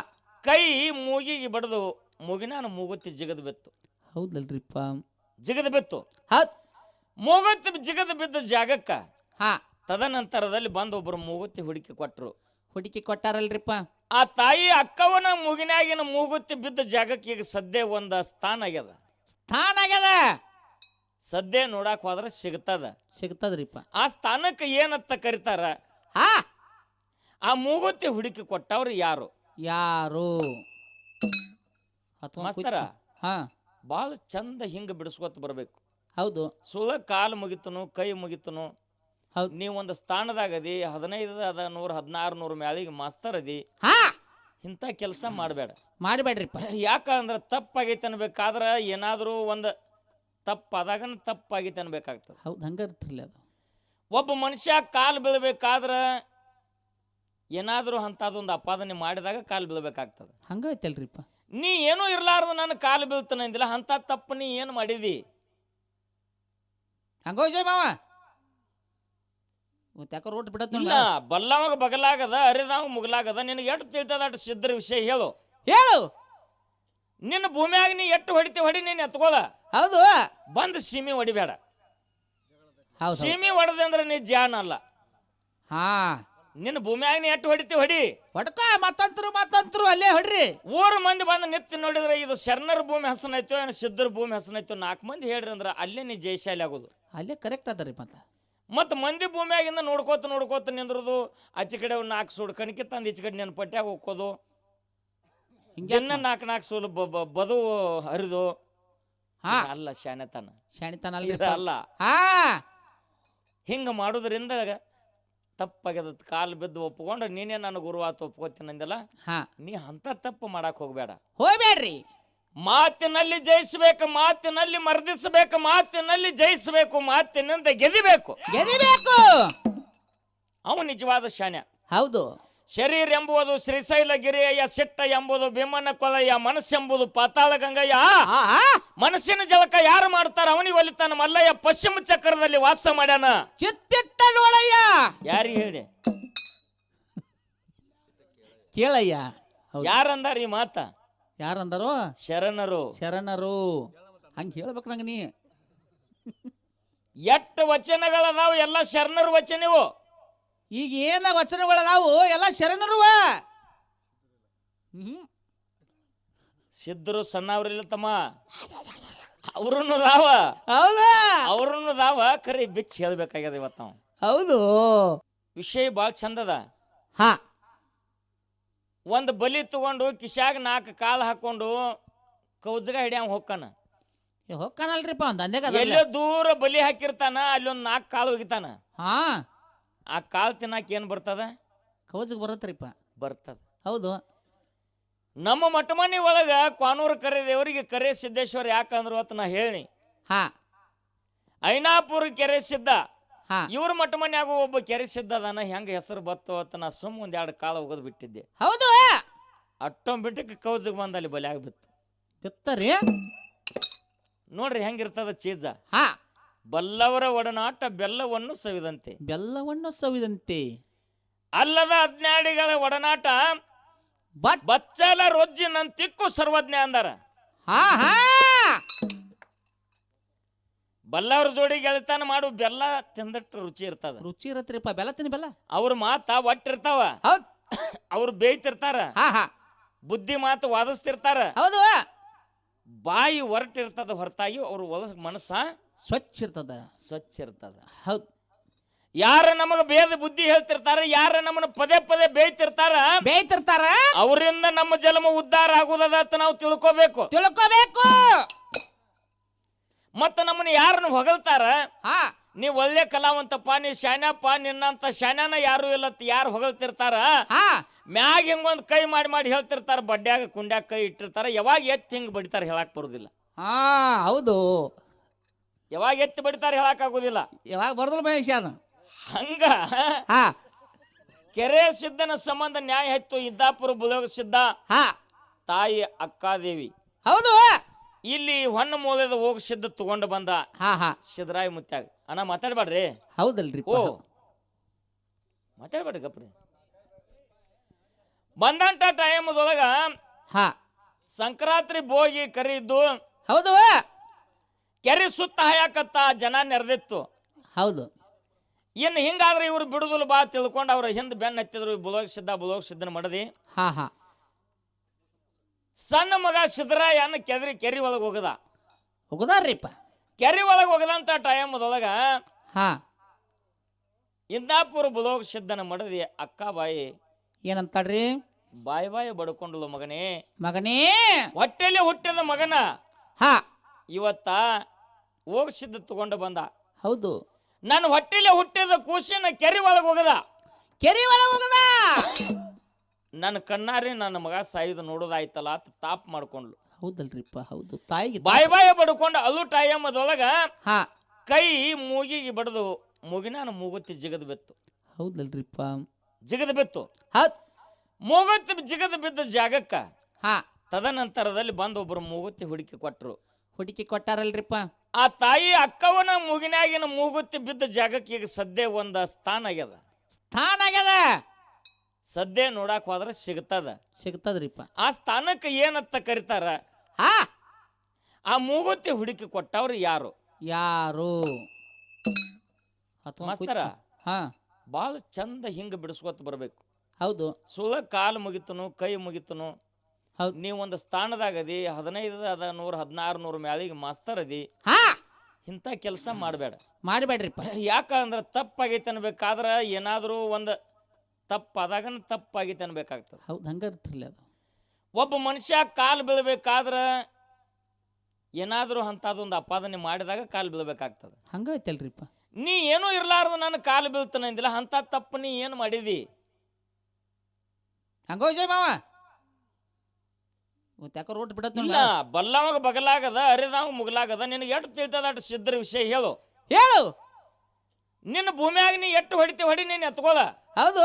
ಕೈ ಮೂಗಿಗೆ ಬಡದು ಮೂಗಿನ ಮೂಗುತ್ತಿ ಜಿಗದ್ ಬಿತ್ತು. ಹೌದಲ್ರಿಪ್ಪ, ಜಿಗದ್ ಬಿತ್ತು. ಹೌದ್. ಮೂಗುತ್ತಿ ಜಿಗದ್ ಬಿದ್ದ ಜಾಗಕ್ಕ ಹಾ ತದನಂತರದಲ್ಲಿ ಬಂದು ಒಬ್ಬರು ಮೂಗುತ್ತಿ ಹುಡುಕಿ ಕೊಟ್ರು. ಹುಡುಕಿ ಕೊಟ್ಟಾರಲ್ರಿಪ್ಪ. ಆ ತಾಯಿ ಅಕ್ಕವನ ಮೂಗಿನಾಗಿನ ಮೂಗುತ್ತಿ ಬಿದ್ದ ಜಾಗಕ್ಕೆ ಈಗ ಸದ್ಯ ಒಂದ ಸ್ಥಾನ ಆಗ್ಯದ. ಸ್ಥಾನ ಆಗ್ಯದ. ಸದ್ಯ ನೋಡಕ್ ಹೋದ್ರೆ ಸಿಗ್ತದ್ರಿಪ್ಪ. ಆ ಸ್ಥಾನಕ್ಕೆ ಏನಂತ ಕರೀತಾರ? ಹಾ ಆ ಮೂಗುತ್ತಿ ಹುಡುಕಿ ಕೊಟ್ಟವ್ರು ಯಾರು? ಯಾರು? ಮಾಸ್ತರ ಹಾ ಭಾಳ ಚಂದ ಹಿಂಗ ಬಿಡಿಸ್ಕೊತ ಬರ್ಬೇಕು. ಹೌದು. ಸುಳ ಕಾಲು ಮುಗಿತನು, ಕೈ ಮುಗಿತನು. ಹೌದು. ನೀವು ಒಂದು ಸ್ಥಾನದಾಗದಿ, 15 ಅದ 100 1600 ಮ್ಯಾಲಿಗೆ ಮಾಸ್ತರ್ ಅದಿ. ಹಾ ಇಂಥ ಕೆಲಸ ಮಾಡಬೇಡ. ಮಾಡಬೇಡ್ರಿಪ್ಪ. ಯಾಕಂದ್ರೆ ತಪ್ಪಾಗೈತೆ ಅನ್ಬೇಕಾದ್ರೆ ಏನಾದರೂ ಒಂದು ತಪ್ಪಾದಾಗ ತಪ್ಪಾಗೈತೆ ಅನ್ಬೇಕಾಗ್ತದೆ. ಹೌದು, ಹಂಗಿರ್ತಿರ್ಲಿ ಅದು. ಒಬ್ಬ ಮನುಷ್ಯ ಕಾಲು ಬೀಳ್ಬೇಕಾದ್ರೆ ಏನಾದರೂ ಅಂಥದ್ದೊಂದು ಅಪಾದನೆ ಮಾಡಿದಾಗ ಕಾಲು ಬೀಳ್ಬೇಕಾಗ್ತದೆ. ಹಂಗೈತಲ್ರಿಪ್ಪ. ನೀ ಏನೂ ಇರ್ಲಾರ್ದು ನನ್ನ ಕಾಲು ಬೀಳ್ತಾನೆ ಅಂದಿಲ್ಲ, ಅಂಥ ತಪ್ಪು ನೀ ಏನು ಮಾಡಿದಿ? ಹಂಗೋಜಯ್ ಮಾವ ಯಾಕೋ ರೋಟ್ ಬಿಡತ್ ಇಲ್ಲ, ಬಲ್ಲವಾಗ ಬಗಲಾಗದ, ಅರಿದಾಗ ಮುಗಲಾಗದ. ನಿನಗೆ ಎಷ್ಟು ತಿಳ್ತದ ಅಷ್ಟು ಸಿದ್ಧರ ವಿಷಯ ಹೇಳು. ಹೇಳು. ನಿನ್ನ ಭೂಮಿಯಾಗ ನೀ ಎಷ್ಟು ಹೊಡಿ ನೀನು ಎತ್ಕೋಳ. ಹೌದು. ಬಂದು ಸೀಮಿ ಹೊಡಿಬೇಡ. ಹೌದು. ಸೀಮಿ ಹೊಡೆದೆ ಅಂದ್ರೆ ನೀ ಜಾನ ಅಲ್ಲ. ಹಾ ನಿನ್ನ ಭೂಮಿಯಾಗ ನೀ ಎಷ್ಟು ಹೊಡಿತಿ ಹೊಡಿ. ಹೊಡ್ಕ ಮತ್ತಂತರು ಅಲ್ಲೇ ಹೊಡ್ರಿ. ಊರು ಮಂದಿ ಬಂದು ನಿತ್ತಿ ನೋಡಿದ್ರೆ ಇದು ಶರಣರ ಭೂಮಿ ಹಸನೈತೋ ಏನು ಸಿದ್ಧರ ಭೂಮಿ ಹಸನೈತೋ 4 ಮಂದಿ ಹೇಳ್ರಿ ಅಂದ್ರೆ ಅಲ್ಲೇ ನೀ ಜಯಶಾಲಿ ಆಗೋದು. ಅಲ್ಲೇ ಕರೆಕ್ಟ್ ಅದರಿ. ಮತ್ತು ಮಂದಿ ಭೂಮಿಯಾಗಿಂದ ನೋಡ್ಕೋತ ನಿಂದ್ರದು. ಆಚೆ ಕಡೆ 4 ಸೂಡು ಕಣಕಿ ತಂದು ಈಚೆ ಕಡೆ ನಿನ್ನ ಪಟ್ಯಾಗ ಹೋಗೋದು. ಹಿಂಗೆನ್ನ 4 ಸೂಲು ಬದು ಹರಿದು. ಅಲ್ಲ ಶಾಣೆತನ ಅಲ್ಲ. ಹಿಂಗೆ ಮಾಡೋದ್ರಿಂದ ತಪ್ಪಾಗ್ಯದ. ಕಾಲು ಬಿದ್ದು ಒಪ್ಕೊಂಡು ನೀನೇ ನನ್ನ ಗುರುವಾತ ಒಪ್ಕೋತೀನಿ ಅಂದಲ್ಲ. ನೀ ಅಂತ ತಪ್ಪು ಮಾಡಕ್ ಹೋಗ್ಬೇಡ್ರಿ. ಮಾತಿನಲ್ಲಿ ಜಯಿಸಬೇಕು, ಮಾತಿನಲ್ಲಿ ಮರ್ದಿಸಬೇಕು, ಮಾತಿನಲ್ಲಿ ಜಯಿಸಬೇಕು, ಮಾತಿನಿಂದ ಗೆದಿಬೇಕು. ಅವ ನಿಜವಾದ ಶಾನ್ಯ. ಹೌದು. ಶರೀರ ಎಂಬುದು ಶ್ರೀಶೈಲ ಗಿರಿಯ ಸಿಟ್ಟ ಎಂಬುದು ಭೀಮನ ಕೊಲೆಯ, ಮನಸ್ಸೆಂಬುದು ಪಾತಾಳ ಗಂಗಯ್ಯ. ಮನಸ್ಸಿನ ಜಳಕ ಯಾರು ಮಾಡ್ತಾರ ಅವನಿಗೆ ಒಲಿತಾನ ಮಲ್ಲಯ್ಯ. ಪಶ್ಚಿಮ ಚಕ್ರದಲ್ಲಿ ವಾಸ ಮಾಡ್ಯಾನ. ಚಿತ್ತಿಟ್ಟ ನೋಡಯ್ಯ. ಯಾರಿಗೆ ಹೇಳಿ? ಕೇಳಯ್ಯ. ಯಾರಂದಾರ ಈ ಮಾತ? ಯಾರಂದಾರೋ? ಶರಣರು. ಹಂಗ ಹೇಳ್ಬೇಕು ನಂಗ. ನೀ ಎಷ್ಟು ವಚನಗಳದಾವು? ಎಲ್ಲ ಶರಣರು ವಚನವು. ಈಗ ಏನ ವಚನಗಳದಾವು? ಎಲ್ಲ ಶರಣರುವ. ಸಿದ್ಧರು ಸಣ್ಣವ್ರಿಲ್ಲ ತಮ್ಮ, ಅವ್ರನ್ನು ದಾವ. ಹೌದಾ? ಅವ್ರನ್ನು ದಾವ. ಕರೆ ಬಿಚ್ಚಿ ಹೇಳ್ಬೇಕಾಗ್ಯದ ಇವತ್ತು ನಾವು. ಹೌದು. ವಿಷಯ ಭಾಳ ಚಂದದ. ಹಾ ಒಂದು ಬಲಿ ತಗೊಂಡು ಕಿಶಾಗ 4 ಕಾಲು ಹಾಕೊಂಡು ಕೌಜಗ ಹಿಡಿಯ ಹೋಗ್ತಾನ. ಹೋಗ್ಕಾನಲ್ರಿಪ್ಪ. ಎಲ್ಲೋ ದೂರ ಬಲಿ ಹಾಕಿರ್ತಾನ, ಅಲ್ಲಿ ಒಂದು 4 ಕಾಲು ಹೋಗಿತಾನ. ಹಾ ಆ ಕಾಲು ತಿನ್ನಾಕ ಏನ್ ಬರ್ತದ? ಕೌಜಗ್ ಬರತ್ರಿಪ್ಪ. ಬರ್ತದ. ಹೌದು. ನಮ್ಮ ಮಠಮನಿ ಒಳಗ ಕ್ವಾನೂರು ಕರೆ ದೇವರಿಗೆ ಕರೆ ಸಿದ್ದೇಶ್ವರ ಯಾಕಂದ್ರು ಅಂತ ನಾ ಹೇಳಿ. ಐನಾಪುರ ಕೆರೆ ಸಿದ್ಧ. ಇವ್ರ ಮಠಮನ್ಯಾಗ ಒಬ್ಬ ಕೆರೆ ಸಿದ್ಧ ಅದಾನ. ಹೆಂಗ ಹೆಸರು ಬತ್ತು ಅಂತ ನಾ ಸುಮ್ಮ 1 2 ಕಾಲ ಹೋಗೋದು ಬಿಟ್ಟಿದ್ದೆ. ಹೌದು. ಬಿಟ್ಟಕ್ಕೆ ಕೌಜಗ್ ಬಂದ ಅಲ್ಲಿ ಬಲಿ ಆಗ್ಬಿತ್ತು. ಬಿತ್ತರಿ ನೋಡ್ರಿ ಹೆಂಗಿರ್ತದ ಚೀಜ. ಬಲ್ಲವರ ಒಡನಾಟ ಬೆಲ್ಲವನ್ನು ಸವಿದಂತೆ. ಅಲ್ಲದ ಅಜ್ಞಾನಿಗಳ ಒಡನಾಟ ಬಚ್ಚಲ ರೊಜ್ಜಿನಂತಿಕ್ಕು ಸರ್ವಜ್ಞ ಅಂದಾರ. ಬಲ್ಲವ್ರ ಜೋಡಿ ಗೆಳತನ ಮಾಡು ಬೆಲ್ಲ ತಿಂದಟ್ಟು ರುಚಿ ಇರತ್ರಿಪ್ಪ. ಬೆಲ್ಲ ತಿನ್ನಿ ಬೆಲ್ಲ. ಅವ್ರ ಮಾತ ಒಟ್ಟಿರ್ತಾವ. ಅವ್ರು ಬೇಯ್ತಿರ್ತಾರ. ಬುದ್ಧಿ ಮಾತು ವಾದಿಸ್ತಿರ್ತಾರ. ಹೌದು. ಬಾಯಿ ಹೊರಟಿರ್ತದ ಹೊರತಾಗಿ ಅವ್ರ ಮನಸ್ಸ ಸ್ವಚ್ಛ ಇರ್ತದ. ಹೌದು. ಯಾರ ನಮಗ ಬೇದ ಬುದ್ಧಿ ಹೇಳ್ತಿರ್ತಾರ, ಯಾರ ನಮ್ಮನ್ನ ಪದೇ ಪದೇ ಬೇಯ್ತಿರ್ತಾರ, ಅವರಿಂದ ನಮ್ಮ ಜನ್ಮ ಉದ್ಧಾರ ಆಗುದದ ಅಂತ ನಾವು ತಿಳ್ಕೋಬೇಕು. ಮತ್ತ ನಮ್ಮನ್ನ ಯಾರನ್ನ ಹೊಗಳ್ತಾರ, ನೀ ಒಳ್ಳೆ ಕಲಾವಂತಪ್ಪ, ನೀ ಶಾನ್ಯಪ್ಪ, ನಿನ್ನಂತ ಶಾನ್ಯಾನ ಯಾರು ಇಲ್ಲ ಯಾರು ಹೊಗಳ್ತಿರ್ತಾರ. ಮ್ಯಾಗ ಹಿಂಗೊಂದು ಕೈ ಮಾಡಿ ಹೇಳ್ತಿರ್ತಾರ, ಬಡ್ಡ್ಯಾಗ ಕುಂಡ್ಯಾಗ ಕೈ ಇಟ್ಟಿರ್ತಾರ. ಯಾವಾಗ ಎತ್ತಿ ಹಿಂಗ್ ಬಡಿತಾರ ಹೇಳಕ್ ಬರುದಿಲ್ಲ. ಹೌದು. ಯಾವಾಗ ಎತ್ತಿ ಬಡಿತಾರೆ ಹೇಳಕ್ ಆಗುದಿಲ್ಲ. ಯಾವಾಗ ಬರ್ದಲ್ಲ ಮಹೇಶ ಅದು ಹಂಗ ಹಾ ಕೆರೆ ಸಿದ್ಧನ ಸಂಬಂಧ ನ್ಯಾಯ ಹತ್ತು ಇದ್ದಾಪುರ ಬುಲೋಗ ಸಿದ್ಧ ಹಾ ತಾಯಿ ಅಕ್ಕಾದೇವಿ ಹೌದು ಇಲ್ಲಿ ಹೊನ್ನ ಮೂಲೆದ ಹೋಗಿ ಸಿದ್ಧ ತಗೊಂಡು ಬಂದ ಹಾ ಹಾ ಸಿದ್ದರಾಯ ಮುತ್ಯಾಗ. ಅಣ್ಣ ಮಾತಾಡ್ಬೇಡ್ರಿ. ಹೌದಲ್ರಿ ಓ ಮಾತಾಡ್ಬೇಡ್ರಿ ಗಪ್ರಿ. ಬಂದಂಟ ಟೈಮದೊಳಗ ಹಾ ಸಂಕ್ರಾಂತಿ ಬೋಗಿ ಕರೀದ್ದು ಹೌದು ಕೆರೆ ಸುತ್ತ ಹಾಯಾಕತ್ತ ಜನ ನೆರೆದಿತ್ತು. ಹೌದು ಇನ್ನು ಹಿಂಗಾದ್ರೆ ಇವ್ರು ಬಿಡುದಿಲ್ಲ ಬಾ ತಿಳ್ಕೊಂಡು ಅವ್ರ ಹಿಂದೆ ಬೆನ್ನ ಹತ್ತಿದ್ರು. ಬುಲೋಗ ಸಿದ್ದನ ಮಡದಿ ಹಾ ಹಾ ಸಣ್ಣ ಮಗ ಸಿದ್ದರಾಯನ ಕೆರಿ ಒಳಗೆ ಹೋಗದ. ಹೋಗುದಾರ್ರಿಪ್ಪ ಕೆರಿ ಒಳಗೆ ಹೋಗದಂತ ಟೈಮದೊಳಗ ಹಾ ಇಂದಾಪುರ ಬುಲೋಗ ಸಿದ್ದನ ಮಡದಿ ಅಕ್ಕ ಬಾಯಿ ಏನಂತಾಡ್ರಿ ಬಾಯಿ ಬಡ್ಕೊಂಡಳು. ಮಗನೇ ಮಗನೇ ಹೊಟ್ಟೆಲಿ ಹುಟ್ಟಿದ ಮಗನ ಹಾ ಇವತ್ತ ಹೋಗಿಸಿದ್ದ ತಗೊಂಡು ಬಂದ. ಹೌದು ನನ್ನ ಹೊಟ್ಟೆಲಿ ಹುಟ್ಟಿದ ಕೂಸಿನ ಕೆರಿ ಒಳಗೆ ಹೋಗದ. ಕೆರೆ ಒಳಗೆ ಹೋಗದ. ನನ್ನ ಕಣ್ಣಾರಿ ನನ್ನ ಮಗ ಸಾಯುದು ನೋಡೋದಾಯ್ತಲ್ಲ ಅಂತ ತಾಪ್ ಮಾಡ್ಕೊಂಡ್ಲು. ಹೌದಲ್ರಿಪ್ಪ ಹೌದು ತಾಯಿಗೆ ಬಾಯಿ ಬಡ್ಕೊಂಡು ಅಲು ಟೈಮದೊಳಗ ಹಾ ಕೈ ಮೂಗಿಗೆ ಬಡ್ದು ಮೂಗಿನ ಮೂಗುತ್ತಿ ಜಿಗದ್ ಬಿತ್ತು. ಹೌದಲ್ರಿಪ್ಪ ಜಿಗದ್ ಬಿತ್ತು. ಹೌದ್ ಮೂಗುತ್ತಿ ಜಿಗದ್ ಬಿದ್ದ ಜಾಗಕ್ಕ ಹಾ ತದನಂತರದಲ್ಲಿ ಬಂದು ಒಬ್ರು ಮೂಗುತ್ತಿ ಹುಡುಕಿ ಕೊಟ್ರು. ಹುಡುಕಿ ಕೊಟ್ಟಾರಲ್ರಿಪ್ಪ. ಆ ತಾಯಿ ಅಕ್ಕವನ ಮೂಗಿನಾಗಿನ ಮೂಗುತ್ತಿ ಬಿದ್ದ ಜಾಗಕ್ಕೆ ಈಗ ಸದ್ಯ ಒಂದ ಸ್ಥಾನ ಆಗ್ಯದ. ಸ್ಥಾನ ಆಗ್ಯದ. ಸದ್ಯ ನೋಡಕ್ ಹೋದ್ರೆ ಸಿಗ್ತದ್ರಿಪ್ಪ. ಆ ಸ್ಥಾನಕ್ಕೆ ಏನಂತ ಕರೀತಾರ? ಹಾ ಆ ಮೂಗುತ್ತಿ ಹುಡುಕಿ ಕೊಟ್ಟವ್ರು ಯಾರು? ಯಾರು ಮಾಸ್ತರ ಹಾ ಭಾಳ ಚಂದ ಹಿಂಗ ಬಿಡಿಸ್ಕೊತ ಬರ್ಬೇಕು. ಹೌದು ಸುಳ ಕಾಲು ಮುಗಿತನು ಕೈ ಮುಗಿತನು. ಹೌದು ನೀವೊಂದು ಸ್ಥಾನದಾಗದಿ 15 100 1600 ಮ್ಯಾಲಿಗೆ ಮಾಸ್ತರ್ ಅದಿ. ಹಾ ಇಂಥ ಕೆಲಸ ಮಾಡಬೇಡ. ಮಾಡಬೇಡ್ರಿಪ್ಪ. ಯಾಕಂದ್ರೆ ತಪ್ಪಾಗೈತೆ ಅನ್ಬೇಕಾದ್ರೆ ಏನಾದರೂ ಒಂದು ತಪ್ಪಾದಾಗ ತಪ್ಪಾಗೈತೆ ಅನ್ಬೇಕಾಗ್ತದೆ. ಹೌದು ಹಂಗಿರ್ತಿರ್ಲಿ ಅದು. ಒಬ್ಬ ಮನುಷ್ಯ ಕಾಲು ಬೀಳ್ಬೇಕಾದ್ರೆ ಏನಾದರೂ ಅಂಥದ್ದೊಂದು ಅಪಾದನೆ ಮಾಡಿದಾಗ ಕಾಲು ಬೀಳ್ಬೇಕಾಗ್ತದೆ. ಹಂಗೈತಲ್ರಿಪ್ಪ. ನೀ ಏನೂ ಇರಲಾರ್ದು ನಾನು ಕಾಲು ಬೀಳ್ತಾನೆ ಅಂದಿಲ್ಲ. ಅಂಥ ತಪ್ಪು ನೀ ಏನು ಮಾಡಿದಿ? ಹಂಗೋ ಜಯ ಮಾವ ಯಾಕೋ ರೋಟ್ ಬಿಡತ್ತ. ಬಲ್ಲವಾಗ ಬಗಲಾಗದ ಅರಿದವ ಮುಗಲಾಗದ. ನಿನಗೆ ಎಷ್ಟು ತಿಳ್ತದ ಅಷ್ಟು ಸಿದ್ಧರ ವಿಷಯ ಹೇಳು. ಹೇಳು. ನಿನ್ನ ಭೂಮಿಯಾಗ ನೀ ಎಷ್ಟು ಹೊಡಿ ನೀನು ಎತ್ಕೋದ. ಹೌದು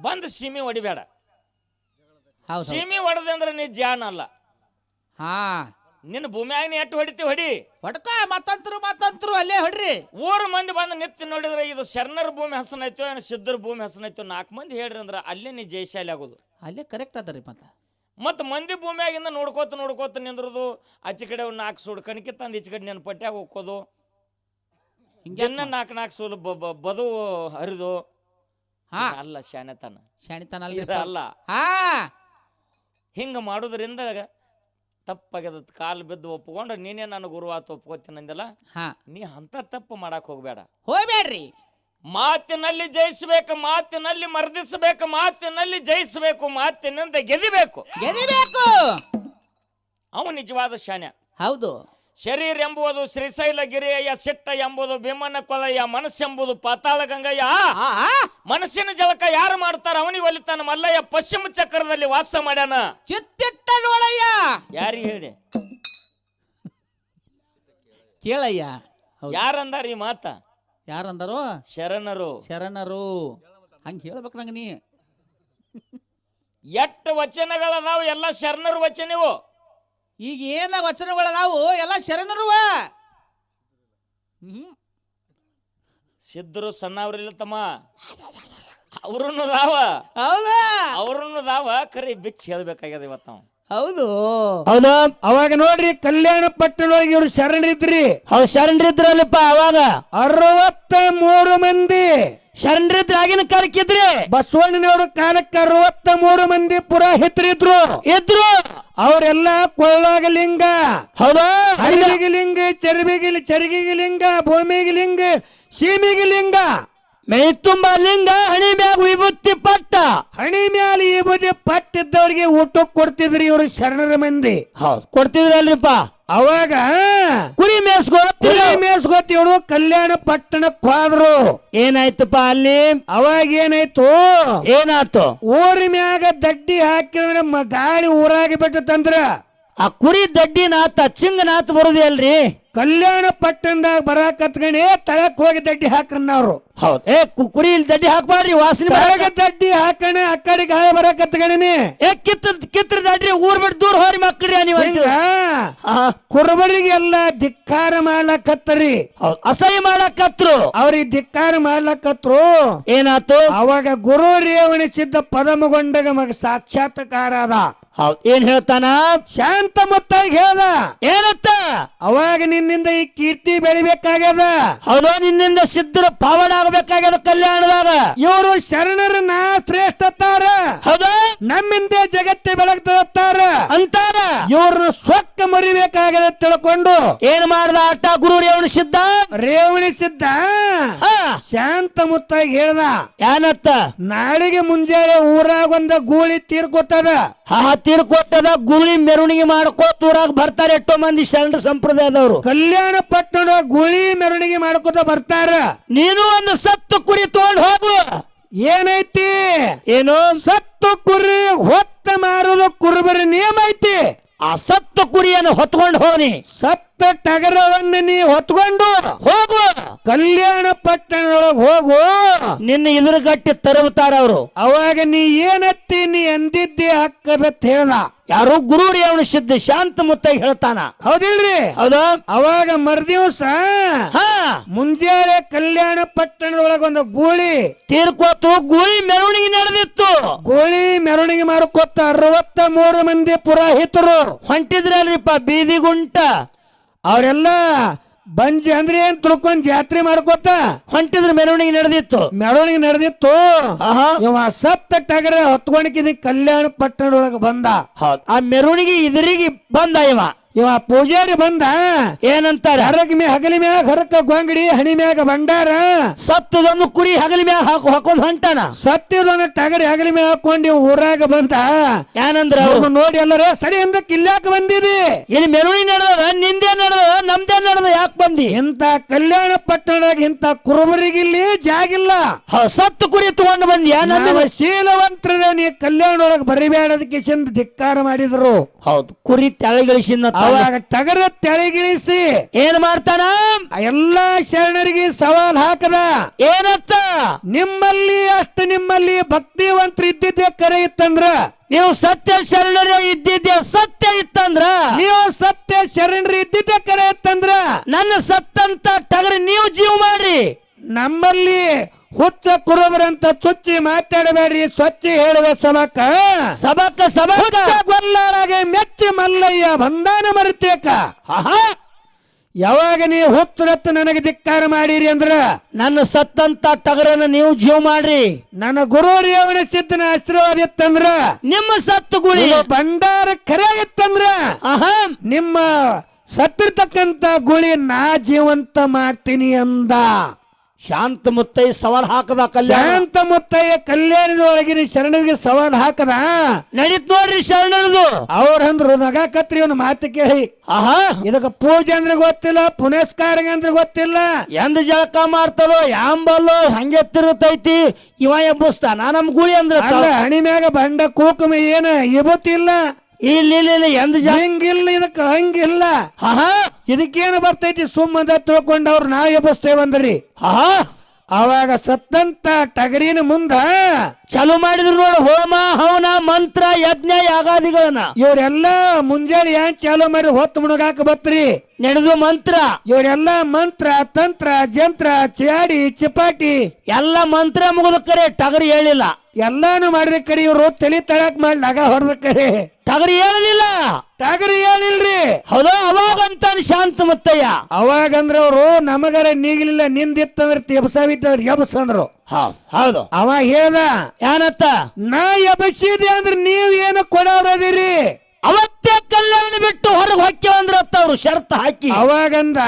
ಬಂದು ಸೀಮಿ ಹೊಡಿಬೇಡ. ಹೌದು ಸೀಮಿ ಹೊಡೆದೆ ಅಂದ್ರೆ ನೀ ಜಾನ ಅಲ್ಲ. ಹಾ ನಿನ್ನ ಭೂಮಿಯಾಗ ನೀ ಎಷ್ಟು ಹೊಡಿತಿ ಹೊಡಿ. ಹೊಡ್ಕ ಮತ್ತಂತರು ಅಲ್ಲೇ ಹೊಡ್ರಿ. ಊರು ಮಂದಿ ಬಂದು ನಿತ್ತಿ ನೋಡಿದ್ರೆ ಇದು ಶರಣರ ಭೂಮಿ ಹಸನೈತೋ ಏನು ಸಿದ್ಧರ ಭೂಮಿ ಹಸನೈತೋ 4 ಮಂದಿ ಹೇಳ್ರಿ ಅಂದ್ರೆ ಅಲ್ಲೇ ನೀ ಜಯಶಾಲಿ ಆಗೋದು. ಅಲ್ಲೇ ಕರೆಕ್ಟ್ ಅದರಿ. ಮತ್ತು ಮಂದಿ ಭೂಮಿಯಾಗಿಂದ ನೋಡ್ಕೋತ ನಿಂದ್ರದು. ಆಚೆ ಕಡೆ 4 ಸೂಡು ಕಣಕಿ ತಂದು ಈಚೆ ಕಡೆ ನನ್ನ ಪಟ್ಯಾಗ ಹೋಗೋದು. ಇನ್ನ 4 ಸೂಲು ಬದು ಹರಿದು ಅಲ್ಲ ಶಾಣೆತನ ಅಲ್ಲ. ಹಿಂಗ ಮಾಡೋದ್ರಿಂದ ತಪ್ಪಾಗ್ಯದ. ಕಾಲು ಬಿದ್ದು ಒಪ್ಕೊಂಡು ನೀನೇ ನನ್ನ ಗುರುವಾತ ಒಪ್ಕೋತೀನಿ ಅಂದಿಲ್ಲ. ನೀ ಅಂತ ತಪ್ಪು ಮಾಡಕ್ ಹೋಗ್ಬೇಡ್ರಿ. ಮಾತಿನಲ್ಲಿ ಜಯಿಸಬೇಕು, ಮಾತಿನಲ್ಲಿ ಮರ್ದಿಸಬೇಕು, ಮಾತಿನಲ್ಲಿ ಜಯಿಸಬೇಕು, ಮಾತಿನಿಂದ ಗೆದಿಬೇಕು. ಅವ ನಿಜವಾದ ಶಾನ್ಯ. ಹೌದು. ಶರೀರ ಎಂಬುದು ಶ್ರೀಶೈಲಗಿರಿಯ ಸಿಟ್ಟ ಎಂಬುದು ಭೀಮನ ಕೊಲೆಯ ಮನಸ್ಸೆಂಬುದು ಪಾತಾಳ ಗಂಗಯ್ಯ. ಮನಸ್ಸಿನ ಜಳಕ ಯಾರು ಮಾಡ್ತಾರ ಅವನಿಗೆ ಒಲಿತಾನ ಮಲ್ಲಯ್ಯ. ಪಶ್ಚಿಮ ಚಕ್ರದಲ್ಲಿ ವಾಸ ಮಾಡ್ಯಾನ ಚಿತ್ತಿಟ್ಟ ನೋಡಯ್ಯ. ಯಾರಿಗೆ ಹೇಳಿ ಕೇಳಯ್ಯ. ಯಾರಂದಾರ ಈ ಮಾತ? ಯಾರಂದಾರೋ? ಶರಣರು. ಹಂಗ ಹೇಳ್ಬೇಕು ನಂಗ ನೀ. ಎಷ್ಟು ವಚನಗಳದಾವ ಎಲ್ಲ ಶರಣರು ವಚನವು. ಈಗ ಏನ ವಚನಗಳದಾವು ಎಲ್ಲ ಶರಣರು. ಸಿದ್ಧರು ಸಣ್ಣವ್ರಿಲ್ಲ ತಮ್ಮ, ಅವ್ರನ್ನು ದಾವ. ಹೌದಾ? ಅವ್ರನ್ನು ದಾವ ಕರಿ ಬಿಚ್ಚಿ ಹೇಳ್ಬೇಕಾಗ್ಯದ ಇವತ್ತು ನಾವು. ಹೌದು ಹೌದಾ? ಅವಾಗ ನೋಡ್ರಿ ಕಲ್ಯಾಣ ಪಟ್ಟಣದೊಳಗೆ ಇವ್ರು ಶರಣರಿದ್ರಿ. ಅವ್ರು ಶರಣರಿದ್ರಲ್ಲಪ್ಪ. ಅವಾಗ 63 ಮಂದಿ ಶರಣರಿದ್ರ. ಆಗಿನ ಕಾಲಕ್ಕಿದ್ರಿ ಬಸವಣ್ಣನವ್ರ ಕಾಲಕ್ಕೆ 63 ಮಂದಿ ಪುರೋಹಿತರಿದ್ರು. ಅವರೆಲ್ಲ ಕೊಳ್ಳಾಗ ಲಿಂಗ, ಹೌದಾ? ಹರಿವಿಗೆ ಲಿಂಗ, ಚರಿಗಿಗೆ ಲಿಂಗ, ಭೂಮಿಗೆ ಲಿಂಗ, ಸೀಮಿಗೆ ಲಿಂಗ, ಮೈ ತುಂಬ ಲಿಂಗ, ಹಣಿ ಮ್ಯಾಗ ವಿಭೂತಿ ಪಟ್ಟ. ಹಣಿ ಮ್ಯಾಲ ಈ ಬುದ್ಧಿ ಪಟ್ಟಿದ್ದವ್ರಿಗೆ ಊಟ ಕೊಡ್ತಿದ್ರಿ ಇವ್ರು ಶರಣರ ಮಂದಿ. ಕೊಡ್ತಿದ್ರಲ್ರಿಪ್ಪ. ಅವಾಗ ಕುರಿ ಮೇಸ್ಕೋತಿವ್ರು ಕಲ್ಯಾಣ ಪಟ್ಟಣಕ್ಕೆ ಹೋದ್ರು. ಏನಾಯ್ತಪ್ಪ ಅಲ್ಲಿ? ಅವಾಗ ಏನಾಯ್ತು? ಊರಿ ಮ್ಯಾಗ ದಡ್ಡಿ ಹಾಕಿದ್ರೆ ಗಾಳಿ ಊರಾಗಿ ಬಿಟ್ಟಂದ್ರ ಆ ಕುರಿ ದಡ್ಡಿ ನಾತ ಚಿಂಗ ನಾತ ಬರುದಿ ಅಲ್ರಿ. ಕಲ್ಯಾಣ ಪಟ್ಟಣದಾಗ ಬರಾಕತ್ಗಣಿ ತಳಕ್ ಹೋಗಿ ದಡ್ಡಿ ಹಾಕ್ರನ್ನವ್ರು. ಹೌದ್ ಏ ಕುರಿ ಇಲ್ಲಿ ದಡ್ಡಿ ಹಾಕ್ಬಾರ್ರಿ ವಾಸನೆ ತಳಗ ದಡ್ಡಿ ಹಾಕಣ ಅಕ್ಕಡಿ ಗಾಯ ಬರಾಕತ್ಗಣಿನಿ. ಏ ಕಿತ್ರ ದಡ್ರಿ ಊರ್ ಬಿಟ್ಟು ದೂರ ಹೋರಿ ಮಕ್ಕಳ್ರಿ ನೀವು ಕುರುಬರಿಗೆಲ್ಲ ಧಿಕ್ಕಾರ ಮಾಡ್ಲಕತ್ತರಿ. ಅಸಹ್ಯ ಮಾಡಕತ್ರು ಅವ್ರಿಗೆ ಧಿಕ್ಕಾರ ಮಾಡ್ಲಕತ್ರು. ಏನಾತು? ಅವಾಗ ಗುರು ರೇವಣಿಸಿದ್ದ ಪದಮಗೊಂಡಗ ಮಗ ಸಾಕ್ಷಾತ್ಕಾರ ಅದ. ಹೌದ್ ಏನ್ ಹೇಳ್ತಾನ? ಶಾಂತ ಮುತ್ತಾಗಿ ಹೇಳ್ದ ಏನತ್ತ? ಅವಾಗ ನಿನ್ನಿಂದ ಈ ಕೀರ್ತಿ ಬೆಳಿಬೇಕಾಗ್ಯದ. ಹೌದು, ನಿನ್ನಿಂದ ಸಿದ್ಧರ ಪಾವನ ಆಗಬೇಕಾಗ್ಯದ ಕಲ್ಯಾಣದಾಗ. ಇವರು ಶರಣರ ನಾ ಶ್ರೇಷ್ಠತಾರ. ಹೌದಾ? ನಮ್ಮಿಂದ ಜಗತ್ತೇ ಬೆಳಗ್ತಾರ ಅಂತಾರ. ಇವ್ರನ್ನ ಸೊಕ್ಕ ಮರಿಬೇಕಾಗದ ತಿಳ್ಕೊಂಡು ಏನ್ ಮಾಡ್ದ ಆಟ ಗುರು ರೇವಣಿಸಿದ್ದ? ರೇವಣಿಸಿದ್ದ ಶಾಂತ ಮುತ್ತಾಗಿ ಹೇಳ್ದ ಏನತ್ತ? ನಾಳೆಗೆ ಮುಂಜಾನೆ ಊರಾಗ ಒಂದ ಗೂಳಿ ತೀರ್ಕೊತದ. ತೀರ್ಕೊಟ್ಟದ ಗುಳಿ ಮೆರವಣಿಗೆ ಮಾಡ್ಕೋತ ಊರಾಗ ಬರ್ತಾರೆ ಎಷ್ಟೋ ಮಂದಿ ಶರಣ ಸಂಪ್ರದಾಯದವರು. ಕಲ್ಯಾಣ ಪಟ್ಟಣ ಗುಳಿ ಮೆರವಣಿಗೆ ಮಾಡ್ಕೋತ ಬರ್ತಾರ. ನೀನು ಒಂದು ಸತ್ತು ಕುರಿ ತಗೊಂಡ್ ಹೋಗು. ಏನೈತಿ? ಏನು? ಸತ್ತು ಕುರಿ ಹೊತ್ತ ಮಾರೋದು ಕುರುಬರಿ ನಿಯಮ ಐತಿ. ಆ ಸತ್ತು ಕುರಿಯನ್ನು ಹೊತ್ಕೊಂಡು ಹೋಗಿ ಸತ್ತ ಟಗರವನ್ನ ನೀ ಹೊತ್ಕೊಂಡು ಹೋಗು. ಕಲ್ಯಾಣ ಪಟ್ಟಣದೊಳಗೆ ಹೋಗು. ನಿನ್ನ ಎದುರುಗಟ್ಟಿ ತರುತ್ತಾರ ಅವರು. ಅವಾಗ ನೀ ಏನತ್ತಿ ನೀ ಅಂದಿದ್ದಿ ಹಕ್ಕದತ್ ಹೇಳ್ದ ಯಾರು? ಗುರು ರೇವಣಿಸಿದ್ದ ಶಾಂತ ಮುತ್ತಾಗಿ ಹೇಳ್ತಾನ. ಹೌದಿಲ್ರಿ? ಹೌದಾ? ಅವಾಗ ಮರ್ದಿವ್ಸ ಮುಂಜಾನೆ ಕಲ್ಯಾಣ ಪಟ್ಟಣದೊಳಗ ಒಂದು ಗೂಳಿ ತೀರ್ಕೋತು ಗುಳಿ ಮೆರವಣಿಗೆ ನಡೆದಿತ್ತು. ಗೂಳಿ ಮೆರವಣಿಗೆ ಮಾಡ್ಕೊತ 63 ಮಂದಿ ಪುರೋಹಿತರು ಹೊಂಟಿದ್ರಲ್ರಿಪ್ಪ ಬೀದಿ ಗುಂಟ. ಅವರೆಲ್ಲ ಬಂಜಿ ಅಂದ್ರೆ ಏನ್ ತಿಳ್ಕೊಂಡ್ ಜಾತ್ರೆ ಮಾಡ್ಕೊತ ಹೊಂಟಿದ್ರ ಮೆರವಣಿಗೆ ನಡೆದಿತ್ತು. ಮೆರವಣಿಗೆ ನಡೆದಿತ್ತು. ಇವ ಸತ್ತ ಟಗರ ಹೊತ್ಕೊಂಡಿದ್ದ ಕಲ್ಯಾಣ ಪಟ್ಟಣದೊಳಗೆ ಬಂದ. ಆ ಮೆರವಣಿಗೆ ಇದರಿಗೆ ಬಂದ. ಇವ ಪೂಜಾರಿ ಬಂದ. ಏನಂತಾರ? ಹಗಲಿ ಮ್ಯಾಗ ಹರಕ ಗೊಂಗಡಿ, ಹಣಿ ಮ್ಯಾಗ ಭಂಡಾರ. ಸತ್ತದೊಂದು ಕುರಿ ಹಗಲಿ ಮ್ಯಾಗ ಹಾಕೊಂಡ್ ಹೊಂಟಾನ. ಸತ್ತಿದೊಂದು ಟಗರಿ ಹಗಲಿ ಮ್ಯಾಗ ಹಾಕೊಂಡು ಊರಾಗ ಬಂದ. ಏನಂದ್ರ ನೋಡಿ ಎಲ್ಲರ ಸರಿ ಅಂದ ಕಿಲ್ಲಾಕ ಬಂದಿದಿ. ಇಲ್ಲಿ ಮೆರವಣಿಗೆ ನಡೆದ, ನಿಂದೇ ನಡೆದ, ನಮ್ದೇ ನಡೆದ, ಯಾಕೆ ಬಂದಿ? ಇಂತ ಕಲ್ಯಾಣ ಪಟ್ಟಣದಾಗ ಇಂತ ಕುರುಬರಿಗೆ ಇಲ್ಲಿ ಜಾಗಿಲ್ಲ. ಸತ್ತು ಕುರಿ ತಗೊಂಡು ಬಂದಿ. ಶೀಲವಂತರ ನೀ ಕಲ್ಯಾಣದೊಳಗೆ ಬರಿಬೇಡದಕ್ಕೆ ಚಂದ ಧಿಕ್ಕಾರ ಮಾಡಿದ್ರು. ಹೌದು, ಕುರಿ ತೆಳಗಿಳಿಸಿನ ಅವಾಗ ಟಗರ ತೆಳಗಿಳಿಸಿ ಏನ್ ಮಾಡ್ತಾನ? ಎಲ್ಲಾ ಶರಣರಿಗೆ ಸವಾಲ್ ಹಾಕದ. ಏನತ್ತ? ನಿಮ್ಮಲ್ಲಿ ಭಕ್ತಿವಂತರು ಇದ್ದಿದ್ದೆ ಕರೆ ಇತ್ತಂದ್ರ, ನೀವು ಸತ್ಯ ಶರಣರೇ ಇದ್ದಿದ್ದೆ ಸತ್ಯ ಇತ್ತಂದ್ರ, ನೀವು ಸತ್ಯ ಶರಣರು ಇದ್ದಿದ್ದೆ ಕರೆ ಇತ್ತಂದ್ರ ನನ್ನ ಸತ್ತಂತ ಟಗರಿ ನೀವು ಜೀವ ಮಾಡ್ರಿ. ನಮ್ಮಲ್ಲಿ ಹುಚ್ಚ ಕುರುಬರಂತ ಚುಚ್ಚಿ ಮಾತಾಡಬೇಡ್ರಿ, ಸ್ವಚ್ಛ ಹೇಳುವ ಸಬಕ ಗೊಲ್ಲಾರಾಗೆ ಮೆಚ್ಚಿ ಮಲ್ಲಯ್ಯ ಬಂದಾನ ಮರಿತೇಕ. ಯಾವಾಗ ನೀವು ಹುತ್ತರತ್ತ ನನಗೆ ಧಿಕ್ಕಾರ ಮಾಡಿರಿ ಅಂದ್ರ ನನ್ನ ಸತ್ತಂತ ಟಗರನ್ನ ನೀವು ಜೀವ ಮಾಡ್ರಿ. ನನ್ನ ಗುರು ರೇವಣಿಸಿದ್ದನ ಆಶೀರ್ವಾದ ಇತ್ತಂದ್ರ, ನಿಮ್ಮ ಸತ್ತು ಗುಳಿ ಭಂಡಾರ ಕರೆ ಇತ್ತಂದ್ರ ನಿಮ್ಮ ಸತ್ತಿರ್ತಕ್ಕಂತ ಗುಳಿ ನಾ ಜೀವಂತ ಮಾಡ್ತೀನಿ ಅಂದ. ಶಾಂತ ಮುತ್ತಯ್ಯ ಸವಾಲ್ ಹಾಕದ. ಶಾಂತ ಮುತ್ತಯ್ಯ ಕಲ್ಯಾಣದೊಳಗಿನ ಶರಣರಿಗೆ ಸವಾಲ್ ಹಾಕದ. ನಡೀತ್ ನೋಡ್ರಿ ಶರಣರದು. ಅವ್ರಂದ್ರು ನಗಾಕತ್ರಿ ಅವನ ಮಾತು ಕೇಳಿ. ಇದಕ್ಕ ಪೂಜೆ ಅಂದ್ರೆ ಗೊತ್ತಿಲ್ಲ, ಪುನಸ್ಕಾರ ಅಂದ್ರೆ ಗೊತ್ತಿಲ್ಲ, ಎಂದ ಜಳಕ ಮಾಡ್ತಾರೋ ಯಾಂಬಲ್ಲೋ ಹಂಗೆ ತಿರುತೈತಿ. ಇವ ಎಬ್ಬಸ್ತಾನ ನಮ್ ಗುಳಿ ಅಂದ್ರೆ ಹಣಿ ಮ್ಯಾಗ ಬಂಡ ಕೂಕುಮ ಏನ ಇಬತ್ತಿಲ್ಲ, ಇಲ್ಲ ಎಂದ ಹಿಂಗಿಲ್ಲ, ಇದಕ್ಕ ಹಂಗಿಲ್ಲ. ಇದಕ್ಕೇನು ಬರ್ತೈತಿ ಸುಮ್ಮದ ತಿಳ್ಕೊಂಡವ್ರು ನಾವ್ ಎಬ್ಬಸ್ತೇವಂದ್ರಿ. ಅವಾಗ ಸತ್ತಂತ ಟಗರಿನ ಮುಂದ ಚಾಲು ಮಾಡಿದ್ರು ನೋಡು ಹೋಮ ಹವನ ಮಂತ್ರ ಯಜ್ಞ ಯಾಗಾದಿಗಳನ್ನ. ಇವ್ರೆಲ್ಲ ಮುಂಜಾನೆ ಏನ್ ಚಾಲು ಮಾಡಿ ಹೊತ್ತು ಮುಣಗಾಕ ಬತ್ರಿ ನಡೆದು ಮಂತ್ರ. ಇವರೆಲ್ಲ ಮಂತ್ರ ತಂತ್ರ ಜಂತ್ರ ಚಾಡಿ ಚಿಪಾಟಿ ಎಲ್ಲ ಮಂತ್ರ ಮುಗಿದ ಕರೆ ಟಗರಿ ಹೇಳಿಲ್ಲ. ಎಲ್ಲಾನು ಮಾಡಿದ ಕರೆ ಇವ್ರು ತಲೆ ತಳಕ್ ಮಾಡಿ ನಗ ಹೊಡೆದ ಕರೆ ಟಗರಿ ಹೇಳಿಲ್ಲ. ಟಗರಿ ಹೇಳಿಲ್ರಿ. ಹೌದಾ? ಅವಾಗಂತ ಶಾಂತ ಮುತ್ತಯ್ಯ ಅವಾಗಂದ್ರ ಅವ್ರು ನಮಗರ ನೀಗಲಿಲ್ಲ, ನಿಂದಿತ್ತಂದ್ರ ಎಬ್ಸಾವಿದ್ದವ್ರ ಎಬ್ಸಂದ್ರು. ಹೌದು. ಅವ ಹೇಳ್ದ ಏನತ್ತ? ನಾ ಎಬಸಿದೆ ಅಂದ್ರೆ ನೀವ್ ಏನು ಕೊಡೋರದಿರಿ. ಅವತ್ತೇ ಕಲ್ಯಾಣ ಬಿಟ್ಟು ಹೊರಗೆ ಹೊಕ್ಕೇವಂದ್ರತ್ತ ಅವ್ರು ಶರ್ತ್ ಹಾಕಿ. ಅವಾಗಂದ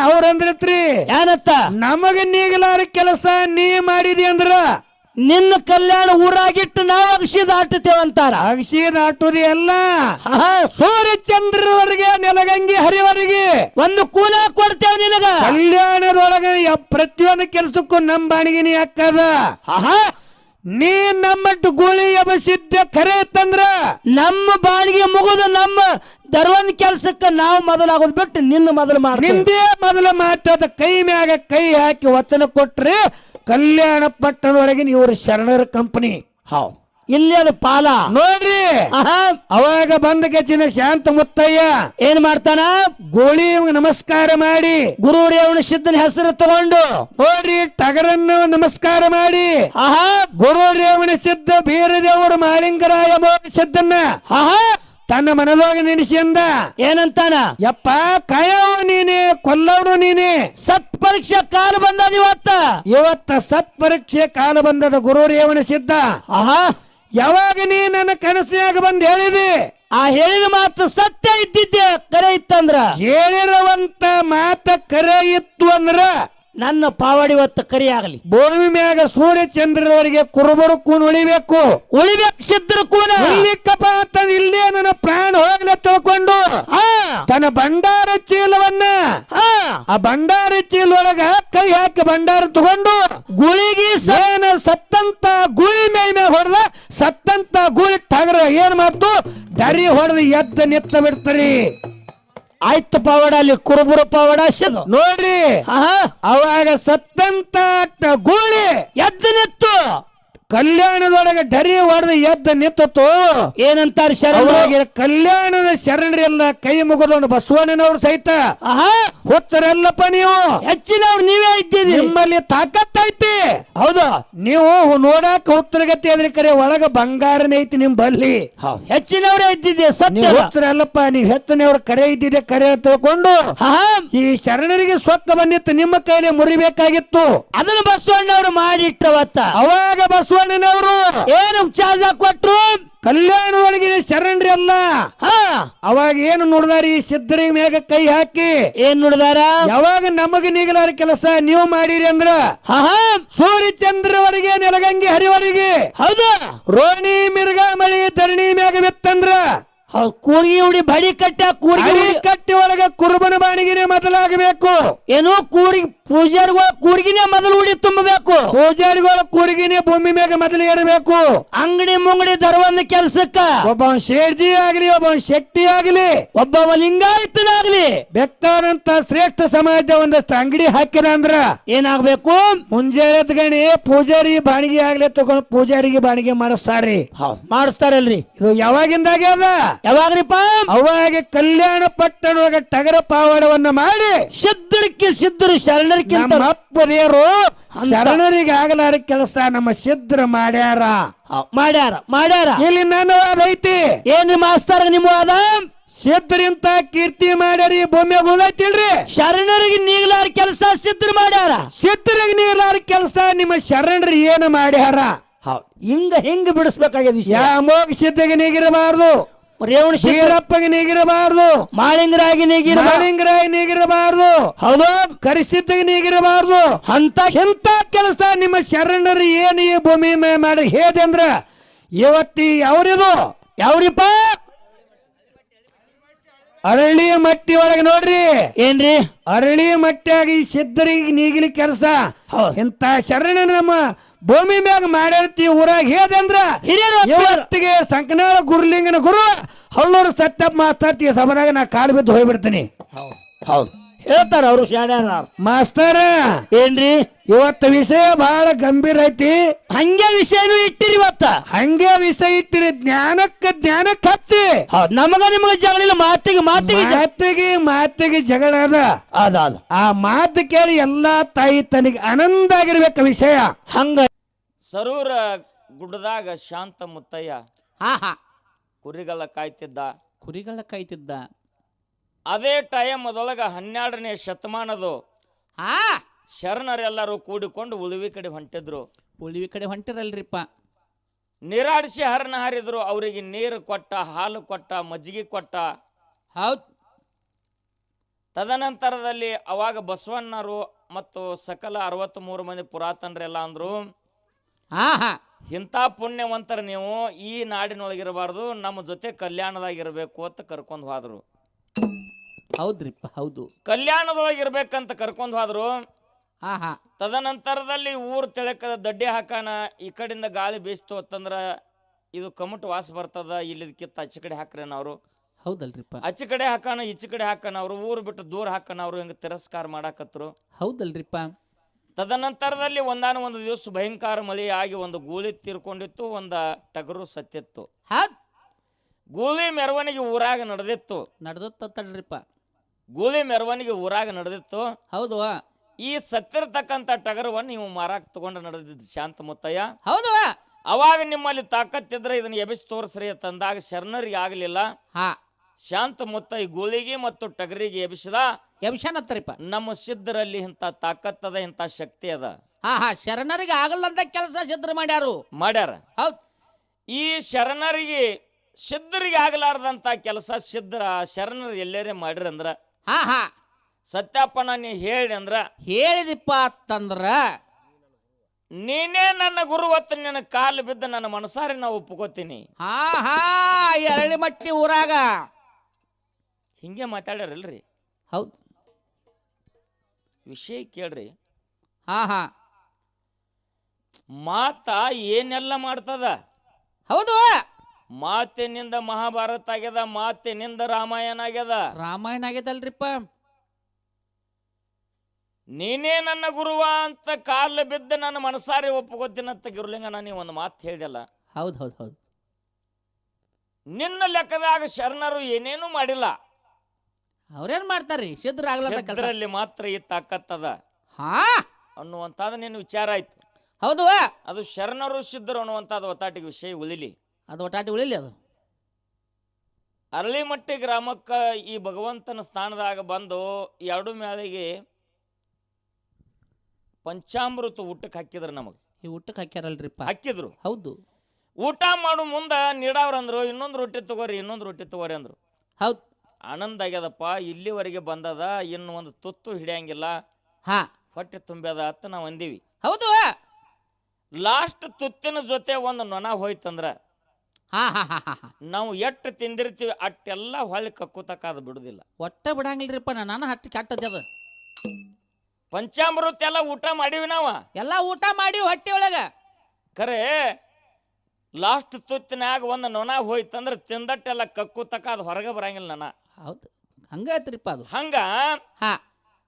ಅವ್ರಂದ್ರತ್ರಿ ಏನತ್ತ? ನಮಗ ನೀಗಲಾರ ಕೆಲಸ ನೀ ಮಾಡಿದಿ ಅಂದ್ರ ನಿನ್ನ ಕಲ್ಯಾಣ ಊರಾಗಿಟ್ಟು ನಾವು ಅಗಸಿ ದಾಟುತ್ತೇವಂತಾರ. ಅಗಸಿ ದಾಟುದಿ ಎಲ್ಲ ಸೂರ್ಯ ಚಂದ್ರವರೆಗೆ ನೆಲಗಂಗಿ ಹರಿವರೆಗೆ ಒಂದು ಕೂಲ ಕೊಡ್ತೇವೆ ನಿನಗ. ಕಲ್ಯಾಣದೊಳಗ ಪ್ರತಿಯೊಂದು ಕೆಲ್ಸಕ್ಕೂ ನಮ್ಮ ಬಾಣಿಗೆ ನೀ ಹಾಕದ. ನೀ ನಮ್ಮ ಗುಳಿ ಎಬಸಿದ್ದ ಖರೆ ಇತ್ತಂದ್ರ ನಮ್ಮ ಬಾಳಿಗೆ ಮುಗಿದು ದರ್ವಂದ್ ಕೆಲ್ಸಕ್ಕ ನಾವು ಮೊದಲಾಗೋದ್ ಬಿಟ್ಟು ನಿನ್ನ ಮೊದಲು ಮಾಡ್ತೀವಿ. ನಿಂದೇ ಮೊದಲ ಮಾತಾದ ಕೈ ಮ್ಯಾಗ ಕೈ ಹಾಕಿ ವಚನ ಕೊಟ್ರೆ ಕಲ್ಯಾಣ ಪಟ್ಟಣದೊಳಗಿನ ಇವ್ರ ಶರಣರ ಕಂಪನಿ. ಹೌದು, ಇಲ್ಲಿ ಅದು ಪಾಲ ನೋಡ್ರಿ. ಆಹಾ, ಅವಾಗ ಬಂದ ಗಚ್ಚಿನ ಶಾಂತ ಮುತ್ತಯ್ಯ ಏನ್ ಮಾಡ್ತಾನ? ಗೋಳಿ ನಮಸ್ಕಾರ ಮಾಡಿ ಗುರು ರೇವಣ ಸಿದ್ಧನ ಹೆಸರು ತಗೊಂಡು ನೋಡ್ರಿ ಟಗರನ್ನ ನಮಸ್ಕಾರ ಮಾಡಿ ಆಹಾ ಗುರು ರೇವಣ ಸಿದ್ಧ ಬೀರದೇವರು ಮಾಳಿಂಗರಾಯ ಸಿದ್ಧನ್ನ ಆಹಾ ತನ್ನ ಮನದೊಳಗೆ ನೆನೆಸಿಂದ ಏನಂತಾನ? ಯಪ್ಪ ಕಾಯವ ನೀನೆ ಕೊಲ್ಲವನು ನೀನೆ. ಸತ್ ಪರೀಕ್ಷಾ ಕಾಲ ಬಂದದ ಇವತ್ತ. ಇವತ್ತ ಸತ್ ಪರೀಕ್ಷೆ ಕಾಲ ಬಂದದ ಗುರು ರೇವಣ ಸಿದ್ಧ. ಆಹಾ, ಯಾವಾಗ ನೀ ನನ್ನ ಕನಸಿನಾಗ ಬಂದ್ ಹೇಳಿದಿ, ಆ ಹೇಳಿದ ಮಾತು ಸತ್ಯ ಇದ್ದಿದ್ದೆ ಕರೆ ಇತ್ತಂದ್ರ, ಹೇಳಿರುವಂತ ಮಾತ ಕರೆ ಇತ್ತು ಅಂದ್ರ ನನ್ನ ಪಾವಡಿ ಇವತ್ತು ಕರಿ ಆಗಲಿ. ಭೂಮಿ ಮ್ಯಾಗ ಸೂರ್ಯ ಚಂದ್ರರವರಿಗೆ ಕುರುಬರು ಕೂನ್ ಉಳಿಬೇಕು. ಉಳಿಬೇಕು ಸಿದ್ಧರು ಕೂನ. ಇಲ್ಲಿಕ್ಕಪ್ಪ ಅಂತ ಇಲ್ಲೇ ನನ್ನ ಪ್ರಾಣ ಹೋಗ್ಲೆ ತಿಳ್ಕೊಂಡು ತನ್ನ ಭಂಡಾರ ಚೀಲವನ್ನ ಆ ಭಂಡಾರ ಚೀಲ ಒಳಗ ಕೈ ಹಾಕಿ ಭಂಡಾರ ತಗೊಂಡು ಗುಳಿಗಿ ಏನ ಸತ್ತಂತ ಗುಳಿ ಮೈ ಮ್ಯಾಗ ಹೊಡೆದ ಸತ್ತಂತ ಗುಳಿ ಟಗರ ಏನ್ ಮಾಡ್ತು ಡರಿ ಹೊಡೆದು ಎದ್ದ ನಿತ್ತ ಬಿಡ್ತಾರಿ. ಆಯ್ತು ಪಾವಡ ಅಲ್ಲಿ ಕುರುಬುರ ಪಾವಡ ಸಿದ್ ನೋಡ್ರಿ. ಅವಾಗ ಸತ್ತಂತ ಗೂಳಿ ಎದ್ದು ನಿತ್ತು ಕಲ್ಯಾಣದೊಳಗೆ ಡರಿ ಹೊಡೆದು ಎದ್ದ ನಿತ್ತು. ಏನಂತಾರ ಶರಣ? ಕಲ್ಯಾಣದ ಶರಣರೆಲ್ಲ ಕೈ ಮುಗಿದೊಂಡು ಬಸವಣ್ಣನವ್ರು ಸಹಿತ ಹುತ್ತರೆಲ್ಲಪ್ಪ ನೀವು ಹೆಚ್ಚಿನವ್ರು ನೀವೇ ಇದ್ದೀರಿ, ನಿಮ್ಮಲ್ಲಿ ತಾಕತ್ತೈತಿ. ಹೌದು, ನೀವು ನೋಡಾಕ ಹುತ್ತರಗತಿ ಅದ್ರಿ ಕರೆ ಒಳಗ ಬಂಗಾರನೇ ಐತಿ ನಿಮ್ ಬಲ್ಲಿ. ಹೆಚ್ಚಿನವರೇ ಇದ್ದಿದ್ದೆ ಸತ್ಯ. ಹುತ್ತರಲ್ಲಪ್ಪ ನೀವು ಹೆಚ್ಚಿನವ್ರ ಕರೆ ಇದ್ದಿದೆ ಕರೆ ತಿಳ್ಕೊಂಡು ಈ ಶರಣರಿಗೆ ಸೊಕ್ಕ ಬಂದಿತ್ತು, ನಿಮ್ಮ ಕೈಲಿ ಮುರಿಬೇಕಾಗಿತ್ತು. ಅದನ್ನು ಬಸವಣ್ಣವ್ರು ಮಾಡಿಟ್ಟವತ್ತ. ಅವಾಗ ಬಸವಣ್ಣನವರು ಏನು ಚಾರ್ಜ್ ಕೊಟ್ರು? ಕಲ್ಯಾಣದೊಳಗಿನ ಶರಣರಿ ಅಲ್ಲ. ಅವಾಗ ಏನು ನೋಡಿದಾರ? ಈ ಸಿದ್ಧರಿಗೆ ಮ್ಯಾಗ ಕೈ ಹಾಕಿ ಏನ್ ನೋಡಿದಾರ? ಯಾವಾಗ ನಮಗ ನೀಗಲಾರ ಕೆಲಸ ನೀವು ಮಾಡಿರಿ ಅಂದ್ರ ಸೂರ್ಯ ಚಂದ್ರವರೆಗೆ ನೆಲಗಂಗಿ ಹರಿವರಿಗೆ ಹೌದು ರೋಣಿ ಮಿರ್ಗ ಮಳಿ ಧರಣಿ ಮ್ಯಾಗ ಬಿತ್ತಂದ್ರ ಕೂರ್ಗಿ ಉಡಿ ಬಡಿ ಕಟ್ಟ ಕೂರ್ಗಿ ಕಟ್ಟಿ ಒಳಗ ಕುರುಬನ ಬಾಣಿಗೆನೆ ಮೊದಲಾಗಬೇಕು. ಏನು ಕೂರ್ಗಿ ಪೂಜಾರಿಗಳ ಕೂರ್ಗಿನೇ ಮೊದಲು ಉಡಿ ತುಂಬಬೇಕು. ಪೂಜಾರಿಗಳ ಕೂರ್ಗಿನೇ ಭೂಮಿ ಮ್ಯಾಗ ಮೊದಲು ಏರಬೇಕು. ಅಂಗಡಿ ಮುಂಗಡಿ ದರವಂದ ಕೆಲ್ಸಕ್ಕ ಒಬ್ಬ ಶೇರ್ಜಿ ಆಗ್ಲಿ, ಒಬ್ಬ ಶಕ್ತಿ ಆಗ್ಲಿ, ಒಬ್ಬ ಲಿಂಗಾಯತನಾಗ್ಲಿ ಬೇಕಾದಂತ ಶ್ರೇಷ್ಠ ಸಮಾಜ ಒಂದಷ್ಟು ಅಂಗಡಿ ಹಾಕಿದ ಅಂದ್ರ ಏನಾಗ್ಬೇಕು? ಮುಂಜಾನೆ ಗಣಿ ಪೂಜಾರಿ ಬಾಣಿಗೆ ಆಗ್ಲಿ ತಗೊಂಡು ಪೂಜಾರಿಗೆ ಬಾಣಿಗೆ ಮಾಡಿಸ್ತಾರ್ರಿ. ಮಾಡಿಸ್ತಾರಲ್ರಿ. ಇದು ಯಾವಾಗಿಂದಾಗೆ ಅದ? ಯಾವಾಗ್ರಿಪ್ಪ? ಅವಾಗ ಕಲ್ಯಾಣ ಪಟ್ಟಣದೊಳಗ ಟಗರ ಪಾವಡವನ್ನ ಮಾಡಿ ಸಿದ್ಧರಿಗೆ ಸಿದ್ಧರು ಶರಣರಿಗಿಂತ ಅಪ್ಪದೇರು ಶರಣರಿಗೆ ಆಗಲಾರ ಕೆಲಸ ನಮ್ಮ ಸಿದ್ಧರು ಮಾಡ್ಯಾರ. ಮಾಡ್ಯಾರ. ಇಲ್ಲಿ ನನ್ನ ವಾದ ಐತಿ. ಏನ್ರಿ ಮಾಸ್ತಾರ ನಿಮ್ಮ ವಾದ? ಸಿದ್ಧರಿಂತ ಕೀರ್ತಿ ಮಾಡ್ಯಾರಿ ಭೂಮಿಯಾಗ ಉಳಿದೈತಿಲ್ರಿ. ಶರಣರಿಗೆ ನೀಗಲಾರ ಕೆಲಸ ಸಿದ್ಧರು ಮಾಡ್ಯಾರ. ಸಿದ್ಧರಿಗೆ ನೀಗಲಾರ ಕೆಲಸ ನಿಮ್ಮ ಶರಣರು ಏನು ಮಾಡ್ಯಾರ? ಹಿಂಗ ಬಿಡಿಸ್ಬೇಕಾಗ್ಯದ. ಯಾಮೋಗ ಸಿದ್ಧಗೆ ನೀಗಿರಬಾರ್ದು, ರೇವಣ ಶೀರಪ್ಪಗೆ ನೀಗಿರಬಾರ್ದು, ಮಾಳಿಂಗರಾಗಿ ಮಾಳಿಂಗರಾಯಿ ನೀಗಿರಬಾರ್ದು, ಹೌದು ಕರಿಸಿದ್ದಗೆ ನೀಗಿರಬಾರ್ದು. ಎಂತ ಕೆಲಸ ನಿಮ್ಮ ಶರಣರು ಏನು ಈ ಭೂಮಿ ಮಾಡಿ ಹೇದೆ ಅಂದ್ರ ಇವತ್ತಿ ಯಾವ್ರಿದು? ಯಾವ್ರಿಪ್ಪ? ಅರಳಿ ಮಟ್ಟಿ ಒಳಗೆ ನೋಡ್ರಿ. ಏನ್ರಿ? ಅರಳಿ ಮಟ್ಟಿಯಾಗಿ ಸಿದ್ಧರಿಗೆ ನೀಗಿಲಿ ಕೆಲಸ ಇಂತ ಶರಣ ನಮ್ಮ ಭೂಮಿ ಮ್ಯಾಗ ಮಾಡಿರ್ತಿ ಊರಾಗ ಹೇದಂದ್ರ ಇವತ್ತಿಗೆ ಸಂಕನಾಳ ಗುರುಲಿಂಗನ ಗುರು ಹಳ್ಳೂರು ಸತ್ಯಪ್ಪ ಮಾತಾಡ್ತೀವಿ ಸಭಾದಾಗ ನಾ ಕಾಲು ಬಿದ್ದು ಹೋಗ್ಬಿಡ್ತೀನಿ. ಹೌದು ಹೇಳ್ತಾರ ಅವರು ಶಾಣ್ಯಾರ. ಮಾಸ್ತರ ಏನ್ರಿ? ಇವತ್ತು ವಿಷಯ ಬಹಳ ಗಂಭೀರ ಐತಿ. ಹಂಗೆ ವಿಷಯನೂ ಇಟ್ಟಿರಿ ಇವತ್ತ. ಹಂಗೆ ವಿಷಯ ಇಟ್ಟಿರಿ. ಜ್ಞಾನಕ್ಕೆ ಹತ್ತಿ ನಮಗ ನಿಮಗ ಜಗಳ ಮಾತಿಗೆ ಜಗಳ ಅದ. ಆ ಮಾತು ಕೇಳಿ ಎಲ್ಲಾ ತಾಯಿ ತನಗೆ ಆನಂದ ಆಗಿರ್ಬೇಕು ವಿಷಯ. ಹಂಗ ಸರೂರ ಗುಡ್ಡದಾಗ ಶಾಂತ ಮುತ್ತಯ್ಯ ಕುರಿಗಳ ಕಾಯ್ತಿದ್ದ. ಅದೇ ಟೈಮ್ ಅದೊಳಗ 12ನೇ ಶತಮಾನದು ಶರಣರೆಲ್ಲರೂ ಕೂಡಿಕೊಂಡು ಉಳುವಿ ಕಡೆ ಹೊಂಟಿರಲ್ರಿಪ್ಪ. ನೀರಾಡಿಸಿ ಹರಣ ಹಾರಿದ್ರು. ಅವರಿಗೆ ನೀರು ಕೊಟ್ಟ, ಹಾಲು ಕೊಟ್ಟ, ಮಜ್ಜಿಗೆ ಕೊಟ್ಟ. ಹೌದ್. ತದನಂತರದಲ್ಲಿ ಅವಾಗ ಬಸವಣ್ಣರು ಮತ್ತು ಸಕಲ 63 ಮಂದಿ ಪುರಾತನರೆಲ್ಲ ಅಂದ್ರು, ಇಂಥ ಪುಣ್ಯವಂತರ ನೀವು ಈ ನಾಡಿನೊಳಗಿರಬಾರ್ದು, ನಮ್ಮ ಜೊತೆ ಕಲ್ಯಾಣದಾಗಿರ್ಬೇಕು ಅಂತ ಕರ್ಕೊಂಡು ಹೋದ್ರು. ಹೌದ್ರಿಪ್ಪ, ಹೌದು. ಕಲ್ಯಾಣದೊಳಗಿರ್ಬೇಕಂತ ಕರ್ಕೊಂಡು ಹೋದ್ರು. ತದನಂತರದಲ್ಲಿ ಊರು ತೆಳಕದ ದಡ್ಡಿ ಹಾಕಾನ, ಈ ಕಡೆಯಿಂದ ಗಾಳಿ ಬೀಸ್ತು ಅಂತಂದ್ರ ಇದು ಕಮಟ್ ವಾಸ ಬರ್ತದ, ಇಲ್ಲಿದಕ್ಕಿಂತ ಆಚೆ ಕಡೆ ಹಾಕ್ರೇನ ಅವರು. ಹೌದಲ್ರಿಪ್ಪ ಆಚೆ ಕಡೆ ಹಾಕೋಣ ಈಚೆ ಕಡೆ ಹಾಕೋಣ ಅವ್ರು ಊರು ಬಿಟ್ಟು ದೂರ ಹಾಕೋಣ ಅವ್ರು ಹಿಂಗೆ ತಿರಸ್ಕಾರ ಮಾಡಾಕತ್ರು. ಹೌದಲ್ರಿಪ್ಪ ತದನಂತರದಲ್ಲಿ ಒಂದು ದಿವಸ ಭಯಂಕರ ಮಳೆ ಆಗಿ ಒಂದು ಗೂಳಿ ತೀರ್ಕೊಂಡಿತ್ತು, ಒಂದು ಟಗರು ಸತ್ತಿತ್ತು. ಹೌದ್ ಗೂಳಿ ಮೆರವಣಿಗೆ ಊರಾಗ ನಡೆದಿತ್ತು. ನಡ್ದತ್ತಲ್ರಿಪ್ಪ. ಗೂಳಿ ಮೆರವಣಿಗೆ ಊರಾಗ ನಡೆದಿತ್ತು. ಹೌದು ಈ ಸತ್ತಿರ್ತಕ್ಕಂಥ ಟಗರವನ್ನು ನೀವು ಮಾರಾಕ್ ತಗೊಂಡು ನಡೆದಿದ್ದು ಶಾಂತ ಮುತ್ತಯ್ಯ. ಹೌದು ಅವಾಗ ನಿಮ್ಮಲ್ಲಿ ತಾಕತ್ತಿದ್ರೆ ಇದನ್ನ ಎಬಿಸಿ ತೋರಿಸ್ರಿ ತಂದಾಗ ಶರಣರಿಗೆ ಆಗಲಿಲ್ಲ. ಹಾ ಶಾಂತ ಮುತ್ತಯ್ಯ ಗೂಳಿಗೆ ಮತ್ತು ಟಗರಿಗೆ ಎಬಿಸಿದ. ಎಬ್ಶಾನತ್ತರಿಪ್ಪ. ನಮ್ಮ ಸಿದ್ಧರಲ್ಲಿ ಇಂಥ ತಾಕತ್ತದ, ಇಂಥ ಶಕ್ತಿ ಅದ. ಹಾ ಶರಣರಿಗೆ ಆಗಲ್ಲಂತ ಕೆಲಸ ಸಿದ್ಧರು ಮಾಡ್ಯಾರ. ಹೌದ್ ಈ ಶರಣರಿಗೆ ಸಿದ್ಧರಿಗೆ ಆಗಲಾರ್ದಂತ ಕೆಲಸ ಶರಣರು ಎಲ್ಲರೇ ಮಾಡ್ರಿ ಅಂದ್ರ ಹಾ ಸತ್ಯಪ್ಪನ ನೀ ಹೇಳಿ ಅಂದ್ರ ಹೇಳಿದಿಪ್ಪ ಅಂತಂದ್ರ ನೀನೇ ನನ್ನ ಗುರು ಹೊತ್ತು ನಿನ್ನ ಕಾಲು ಬಿದ್ದು ನನ್ನ ಮನಸಾರಿ ನಾ ಒಪ್ಕೋತೀನಿ. ಹಾ ಎರಳಿ ಮಟ್ಟಿ ಊರಾಗ ಹಿಂಗೆ ಮಾತಾಡ್ಯಾರಲ್ರಿ. ಹೌದು ವಿಷಯ ಕೇಳ್ರಿ. ಹಾ ಮಾತ ಏನೆಲ್ಲ ಮಾಡ್ತದ. ಹೌದು ಮಾತಿನಿಂದ ಮಹಾಭಾರತ ಆಗ್ಯದ, ಮಾತಿನಿಂದ ರಾಮಾಯಣ ಆಗ್ಯದ. ರಾಮಾಯಣ ಆಗ್ಯದಲ್ರಿಪ್ಪ. ನೀನೇ ನನ್ನ ಗುರುವ ಅಂತ ಕಾಲು ಬಿದ್ದು ನನ್ನ ಮನಸಾರಿ ಒಪ್ಕೋತೀನಂತ ಗಿರುಲಿಂಗ ನಾನು ಒಂದು ಮಾತು ಹೇಳಿದಲ್ಲ. ಹೌದು ನಿನ್ನ ಲೆಕ್ಕದಾಗ ಶರಣರು ಏನೇನು ಮಾಡಿಲ್ಲ. ಅವ್ರೇನ್ ಮಾಡ್ತಾರ್ರಿ ಸಿದ್ಧರು ಆಗ್ಲಂತ ಕೆಲಸ. ಸಿದ್ಧರಲ್ಲಿ ಮಾತ್ರ ಈ ತಾಕತ್ತದ ಹಾ ಅನ್ನುವಂಥದ್ದು ನಿನ್ನ ವಿಚಾರ ಆಯ್ತು. ಹೌದು ಅದು ಶರಣರು ಸಿದ್ಧರು ಅನ್ನುವಂಥದ್ದು ಒತ್ತಾಟಿಗೆ ವಿಷಯ ಉಳಿಲಿ. ಅದು ಒಟ್ಟಾಟಿ ಉಳಿಲಿ. ಅದು ಅರಳಿಮಟ್ಟಿ ಗ್ರಾಮಕ್ಕೆ ಈ ಭಗವಂತನ ಸ್ಥಾನದಾಗ ಬಂದು ಎರಡು ಮೇಳೆಗೆ ಪಂಚಾಮೃತ ಊಟಕ್ಕೆ ಹಾಕಿದ್ರು. ನಮಗೆ ಈ ಊಟಕ್ಕೆ ಹಾಕ್ಯಾರಲ್ರಿಪ್ಪ. ಹಾಕಿದ್ರು. ಹೌದು ಊಟ ಮಾಡು ಮುಂದೆ ನೀಡವ್ರಂದ್ರು ಇನ್ನೊಂದು ರೊಟ್ಟಿ ತಗೋರಿ ಅಂದ್ರು. ಹೌದು ಆನಂದ ಆಗ್ಯದಪ್ಪ, ಇಲ್ಲಿವರೆಗೆ ಬಂದದ, ಇನ್ನು ಒಂದು ತುತ್ತು ಹಿಡಿಯಂಗಿಲ್ಲ, ಹಾ ಹೊಟ್ಟೆ ತುಂಬ್ಯದ ಅಂತ ನಾವು ಅಂದೀವಿ. ಹೌದು ಲಾಸ್ಟ್ ತುತ್ತಿನ ಜೊತೆ ಒಂದು ನೊಣ ಹೋಯ್ತಂದ್ರ ಹಾ ನಾವು ಎಷ್ಟು ತಿಂದಿರ್ತೀವಿ ಅಟ್ಟೆಲ್ಲ ಹೊಳ್ಳಿ ಕಕ್ಕುತಕ್ಕಾದ ಬಿಡುದಿಲ್ಲ. ಒಟ್ಟ ಬಿಡಂಗಿಲ್ರಿಪ್ಪ. ನಾನು ಹಟ್ಟಿ ಕೆಟ್ಟದ. ಪಂಚಾಮೃತ ಎಲ್ಲ ಊಟ ಮಾಡೀವಿ ನಾವು, ಎಲ್ಲ ಊಟ ಮಾಡಿ ಹೊಟ್ಟೆ ಒಳಗ. ಖರೆ ಲಾಸ್ಟ್ ತುತ್ತಿನಾಗ ಒಂದು ನೊಣ ಹೋಯ್ತಂದ್ರ ತಿಂದಟ್ಟೆಲ್ಲ ಕಕ್ಕುತಕ್ಕಾದ ಹೊರಗೆ ಬರಂಗಿಲ್ಲ ನೊಣ. ಹೌದು ಹಂಗೈತ್ರಿಪ್ಪ. ಅದು ಹಂಗ ಹಾ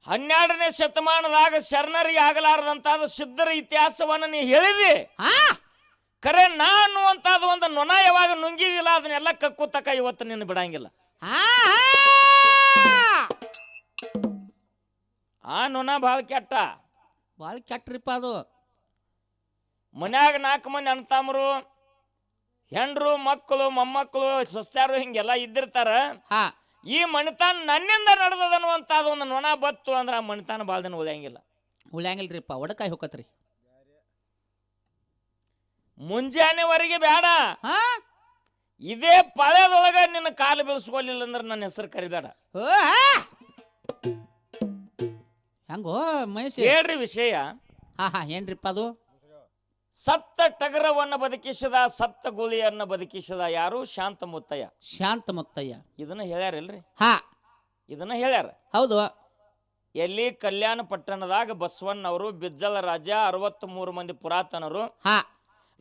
12ನೇ ಶತಮಾನದಾಗ ಶರಣರಿಗೆ ಆಗಲಾರದಂತಾದ ಸಿದ್ಧರ ಇತಿಹಾಸವನ್ನು ನೀ ಹೇಳಿದಿ. ಖರೆ ನಾನು ಅಂತದ ಒಂದು ನೊಣ ಯಾವಾಗ ನುಂಗಿದಿಲ್ಲ ಅದನ್ನೆಲ್ಲ ಕಕ್ಕುತಕ್ಕ ಇವತ್ತು ನಿನ್ನ ಬಿಡಂಗಿಲ್ಲ. ಆ ನೊಣ ಭಾಳ ಕೆಟ್ಟ, ಭಾಳ ಕೆಟ್ಟ್ರಿಪ್ಪ. ಅದು ಮನ್ಯಾಗ 4 ಮಂದಿ ಅಣ್ತಾಮರು, ಹೆಂಡ್ರು, ಮಕ್ಕಳು, ಮೊಮ್ಮಕ್ಕಳು, ಸೊಸ್ತ್ಯಾರು ಹಿಂಗೆಲ್ಲ ಇದ್ದಿರ್ತಾರ. ಹಾ ಈ ಮಣಿತಾನ ನನ್ನಿಂದ ನಡೆದದನ್ನುವಂತಾದ ಒಂದು ನೊಣ ಬತ್ತು ಅಂದ್ರೆ ಆ ಮಣಿತಾನ ಭಾಳ ದಿನ ಉಳಿಯಂಗಿಲ್ಲ. ಉಳಿಯಂಗಿಲ್ರಿಪ್ಪ. ಒಡಕಾಯಿ ಹೋಗತ್ರಿ ಮುಂಜಾನೆವರೆಗೆ ಬೇಡ. ಹಾ ಇದೇ ಪಾಳ್ಯದೊಳಗ ನಿನ್ನ ಕಾಲು ಬೆಳೆಸ್ಕೊಲಿಲ್ಲ ಅಂದ್ರೆ ನನ್ನ ಹೆಸರು ಕರಿಬೇಡ. ಹೆಂಗೋ ಮಹೇಶ್ ಹೇಳ್ರಿ ವಿಷಯ. ಹಾ ಏನ್ರಿಪ್ಪ ಅದು? ಸತ್ತ ಟಗರವನ್ನು ಬದುಕಿಸಿದ, ಸತ್ತ ಗುಳಿಯನ್ನು ಬದುಕಿಸಿದ ಯಾರು? ಶಾಂತ ಮುತ್ತಯ್ಯ. ಶಾಂತ ಮುತ್ತಯ್ಯ ಇದನ್ನ ಹೇಳ್ಯಾರಿಲ್ರಿ? ಹಾ ಇದನ್ನ ಹೇಳ್ಯಾರ. ಹೌದು ಎಲ್ಲಿ ಕಲ್ಯಾಣ ಪಟ್ಟಣದಾಗ ಬಸವಣ್ಣವರು, ಬಿಜ್ಜಳ ರಾಜ, 63 ಮಂದಿ ಪುರಾತನರು, ಹಾ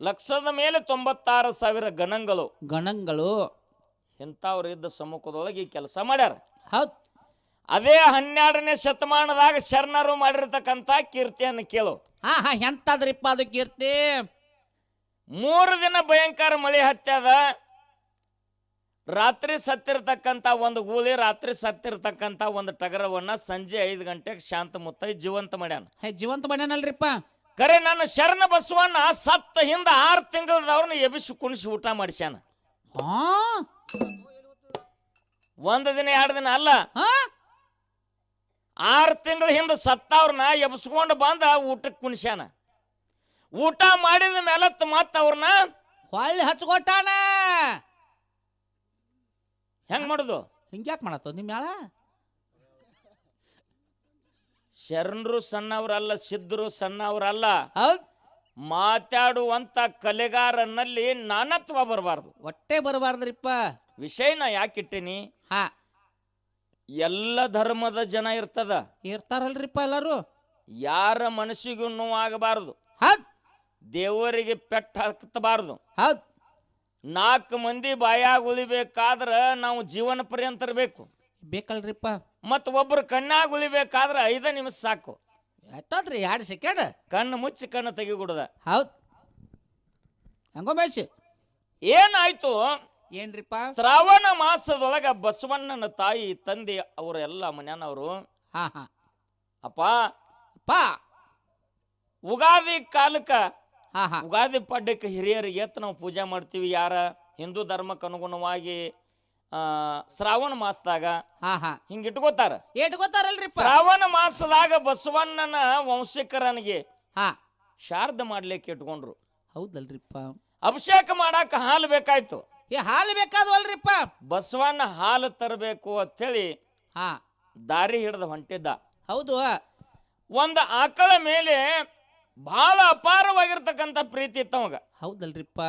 ಲಕ್ಷದ ಮೇಲೆ 96,000 ಗಣಗಳು ಇಂಥವ್ರು ಇದ್ದ ಸಮ್ಮುಖದೊಳಗೆ ಈ ಕೆಲಸ ಮಾಡ್ಯಾರ. ಹೌದು ಅದೇ 12ನೇ ಶತಮಾನದಾಗ ಶರಣರು ಮಾಡಿರ್ತಕ್ಕಂಥ ಕೀರ್ತಿಯನ್ನು ಕೇಳು. ಹಾ ಎಂತದ್ರಿಪ್ಪ ಅದು ಕೀರ್ತಿ? 3 ದಿನ ಭಯಂಕರ ಮಳೆ ಹತ್ಯದ. ರಾತ್ರಿ ಸತ್ತಿರ್ತಕ್ಕಂಥ ಒಂದು ಗೂಳಿ, ರಾತ್ರಿ ಸತ್ತಿರ್ತಕ್ಕಂಥ ಒಂದು ಟಗರವನ್ನ ಸಂಜೆ 5 ಗಂಟೆಗೆ ಶಾಂತ ಮುತ್ತಯ್ಯ ಜೀವಂತ ಮಾಡ್ಯಾನ. ಜೀವಂತ ಮಾಡ್ಯಾನಲ್ರಿಪ್ಪ. ಕರೆ ನನ್ನ ಶರಣ ಬಸವಣ್ಣ ಸತ್ತ ಹಿಂದ 6 ತಿಂಗಳದವ್ರನ್ನ ಎಬಿಸಿ ಕುಣಿಸಿ ಊಟ ಮಾಡಿಸ್ಯಾನ. 1 ದಿನ 2 ದಿನ ಅಲ್ಲ, 6 ತಿಂಗಳ ಹಿಂದೆ ಸತ್ತವ್ರನ್ನ ಎಬ್ಸ್ಕೊಂಡು ಬಂದ ಊಟಕ್ಕೆ ಕುಣಿಸ್ಯಾನ. ಊಟ ಮಾಡಿದ ಮೇಲತ್ ಮತ್ತ ಅವ್ರನ್ನ ಹೊಳ್ಳಿ ಹಚ್ಕೊಟ್ಟಾನ. ಹೆಂಗ್ ಮಾಡುದು? ಹಿಂಗ್ಯಾಕ್ ಮಾಡತ್ತೋ ನಿಮ್ಮ ಮ್ಯಾಲ? ಶರಣರು ಸಣ್ಣವ್ರಲ್ಲ, ಸಿದ್ಧರು ಸಣ್ಣವ್ರಲ್ಲ. ಹೌದ್ ಮಾತಾಡುವಂತ ಕಲೆಗಾರನಲ್ಲಿ ನಾನತ್ವ ಬರಬಾರ್ದು, ಹೊಟ್ಟೆ ಬರಬಾರ್ದ್ರಿಪ್ಪ. ವಿಷಯನ ಯಾಕಿಟ್ಟಿನಿ? ಹಾ ಎಲ್ಲ ಧರ್ಮದ ಜನ ಇರ್ತಾರಲ್ರಿಪ್ಪ ಎಲ್ಲಾರು. ಯಾರ ಮನಸ್ಸಿಗೂ ನೋವಾಗಬಾರದು, ಹೌದ್ ದೇವರಿಗೆ ಪೆಟ್ಟು ಹತ್ತಬಾರದು. ಹೌದ್ 4 ಮಂದಿ ಬಾಯಾಗ ಉಳಿಬೇಕಾದ್ರ ನಾವು ಜೀವನ ಪರ್ಯಂತ ಇರಬೇಕು. ಬೇಕಲ್ರಿಪ್ಪ. ಮತ್ತು ಒಬ್ರು ಕಣ್ಣಾಗ ಉಳಿಬೇಕಾದ್ರೆ 5 ನಿಮಿಷ ಸಾಕು. ಎಷ್ಟೋತ್ರಿ 2 ಸೆಕೆಂಡ್. ಕಣ್ಣು ಮುಚ್ಚಿ ಕಣ್ಣು ತೆಗಿಗುಡ್ದ. ಹೌದು ಹಂಗೋ ಮೇಶ್. ಏನಾಯ್ತು? ಏನ್ರಿಪ್ಪ? ಶ್ರಾವಣ ಮಾಸದೊಳಗ ಬಸವಣ್ಣನ ತಾಯಿ ತಂದೆ ಅವರೆಲ್ಲ ಮನ್ಯಾನವರು ಹಾ ಹಾ ಅಪ್ಪ ಪಾ ಉಗಾದಿ ಕಾಲಕ್ಕ ಹಾ ಹಾ ಉಗಾದಿ ಪಡ್ಡಕ್ಕೆ ಹಿರಿಯರಿಗೆ ಎತ್ತ ನಾವು ಪೂಜೆ ಮಾಡ್ತೀವಿ. ಯಾರ ಹಿಂದೂ ಧರ್ಮಕ್ಕೆ ಅನುಗುಣವಾಗಿ ಶ್ರಾವಣ ಮಾಸದಾಗ ಹಾ ಹಾ ಹಿಂಗ ಇಟ್ಕೋತಾರ. ಗೊತ್ತಾರಲ್ರಿಪ್ಪ. ಶ್ರಾವಣ ಮಾಸದಾಗ ಬಸವಣ್ಣನ ವಂಶಿಕರನಿಗೆ ಹಾ ಶಾರದ ಮಾಡ್ಲಿಕ್ಕೆ ಇಟ್ಕೊಂಡ್ರು. ಹೌದಲ್ರಿಪ್ಪ. ಅಭಿಷೇಕ ಮಾಡಾಕ ಹಾಲು ಬೇಕಾಯ್ತು. ಹಾಲು ಬೇಕಾದವಲ್ರಿಪ್ಪ. ಬಸವಣ್ಣ ಹಾಲು ತರಬೇಕು ಅಂತೇಳಿ ಹಾ ದಾರಿ ಹಿಡಿದು ಹೊಂಟಿದ್ದ. ಹೌದು. ಒಂದು ಆಕಳ ಮೇಲೆ ಬಹಳ ಅಪಾರವಾಗಿರ್ತಕ್ಕಂಥ ಪ್ರೀತಿ ಇತ್ತವಾಗ. ಹೌದಲ್ರಿಪ್ಪ.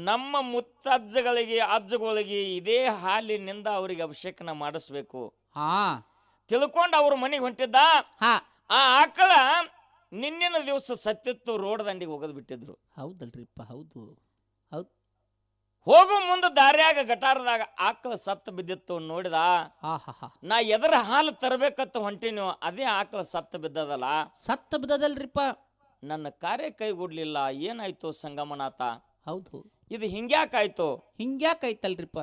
ನಮ್ಮ ಮುತ್ತಜ್ಜಗಳಿಗೆ ಅಜ್ಜಗಳಿಗೆ ಇದೇ ಹಾಲಿನಿಂದ ಅವರಿಗೆ ಅಭಿಷೇಕನ ಮಾಡಿಸ್ಬೇಕು ಹಾ ತಿಳ್ಕೊಂಡು ಅವ್ರ ಮನೆಗೆ ಹೊಂಟಿದ್ದ. ಹಾ ಆ ಆಕಳ ನಿನ್ನಿನ ದಿವಸ ಸತ್ತಿತ್ತು, ರೋಡ್ ದಂಡಿಗೆ ಹೋಗೋದು ಬಿಟ್ಟಿದ್ರು. ಹೌದಲ್ರಿಪ್ಪ. ಹೌದು ಹೌದು. ಹೋಗೋ ಮುಂದೆ ದಾರಿಯಾಗ ಗಟಾರದಾಗ ಆಕಳ ಸತ್ತು ಬಿದ್ದಿತ್ತು. ನೋಡಿದ, ಹಾ ಹಾ ಹಾ ನಾ ಎದರ ಹಾಲು ತರಬೇಕತ್ತ ಹೊಂಟಿನೋ ಅದೇ ಆಕಳ ಸತ್ತು ಬಿದ್ದದಲ್ಲ, ಸತ್ತ ಬಿದ್ದದಲ್ರಿಪ್ಪ. ನನ್ನ ಕಾರ್ಯ ಕೈಗೂಡ್ಲಿಲ್ಲ. ಏನಾಯ್ತು ಸಂಗಮನಾಥ? ಹೌದು. ಇದು ಹಿಂಗ್ಯಾಕಾಯ್ತು? ಹಿಂಗ್ಯಾಕೈತಲ್ರಿಪ್ಪ.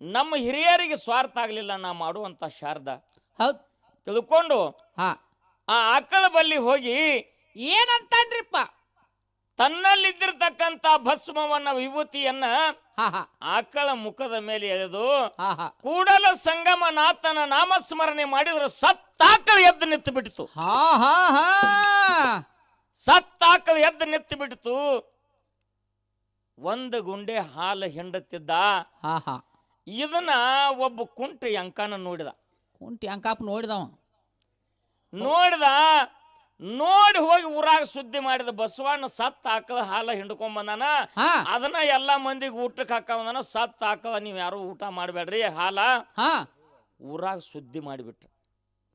ನಮ್ಮ ಹಿರಿಯರಿಗೆ ಸ್ವಾರ್ಥ ಆಗ್ಲಿಲ್ಲ ನಾ ಮಾಡುವಂತ ಶಾರದ ಹೌದು ತಿಳ್ಕೊಂಡು ಹಾ ಆ ಆಕಳ ಬಲ್ಲಿ ಹೋಗಿ ಏನಂತಾನ್ರಿಪ್ಪ? ತನ್ನಲ್ಲಿದ್ದಿರ್ತಕ್ಕಂಥ ಭಸ್ಮವನ್ನ ವಿಭೂತಿಯನ್ನ ಹಾ ಹಾ ಆಕಳ ಮುಖದ ಮೇಲೆ ಎಳೆದು ಹಾ ಹಾ ಕೂಡಲ ಸಂಗಮನಾಥನ ನಾಮಸ್ಮರಣೆ ಮಾಡಿದ್ರು ಸತ್ತಾಕಳ ಎದ್ದು ನಿಂತು ಬಿಟ್ಟಿತು. ಹಾ ಹಾ ಹಾ ಸತ್ತಾಕಳ ಎದ್ದು ನಿಂತು ಬಿಟ್ಟಿತು. ಒಂದು ಗುಂಡೆ ಹಾಲು ಹಿಂಡುತ್ತಿದ್ದ. ಹಾ ಹಾ ಇದನ್ನ ಒಬ್ಬ ಕುಂಟ ಅಂಕಾನ ನೋಡಿದ. ಕುಂಟಿ ಅಂಕಾಪ್ ನೋಡಿದವ. ನೋಡಿ ಹೋಗಿ ಊರಾಗ ಸುದ್ದಿ ಮಾಡಿದ, ಬಸವಣ್ಣ ಸತ್ತ ಆಕಳ ಹಾಲ ಹಿಂಡ್ಕೊಂಡ್ ಬಂದಾನ, ಹಾ ಅದನ್ನ ಎಲ್ಲಾ ಮಂದಿಗೆ ಊಟಕ್ಕೆ ಹಾಕವಂದಾನ. ಸತ್ತ ಆಕಳ ನೀವ್ ಯಾರು ಊಟ ಮಾಡ್ಬೇಡ್ರಿ ಹಾಲ. ಹಾ ಊರಾಗ ಸುದ್ದಿ ಮಾಡಿಬಿಟ್ರ.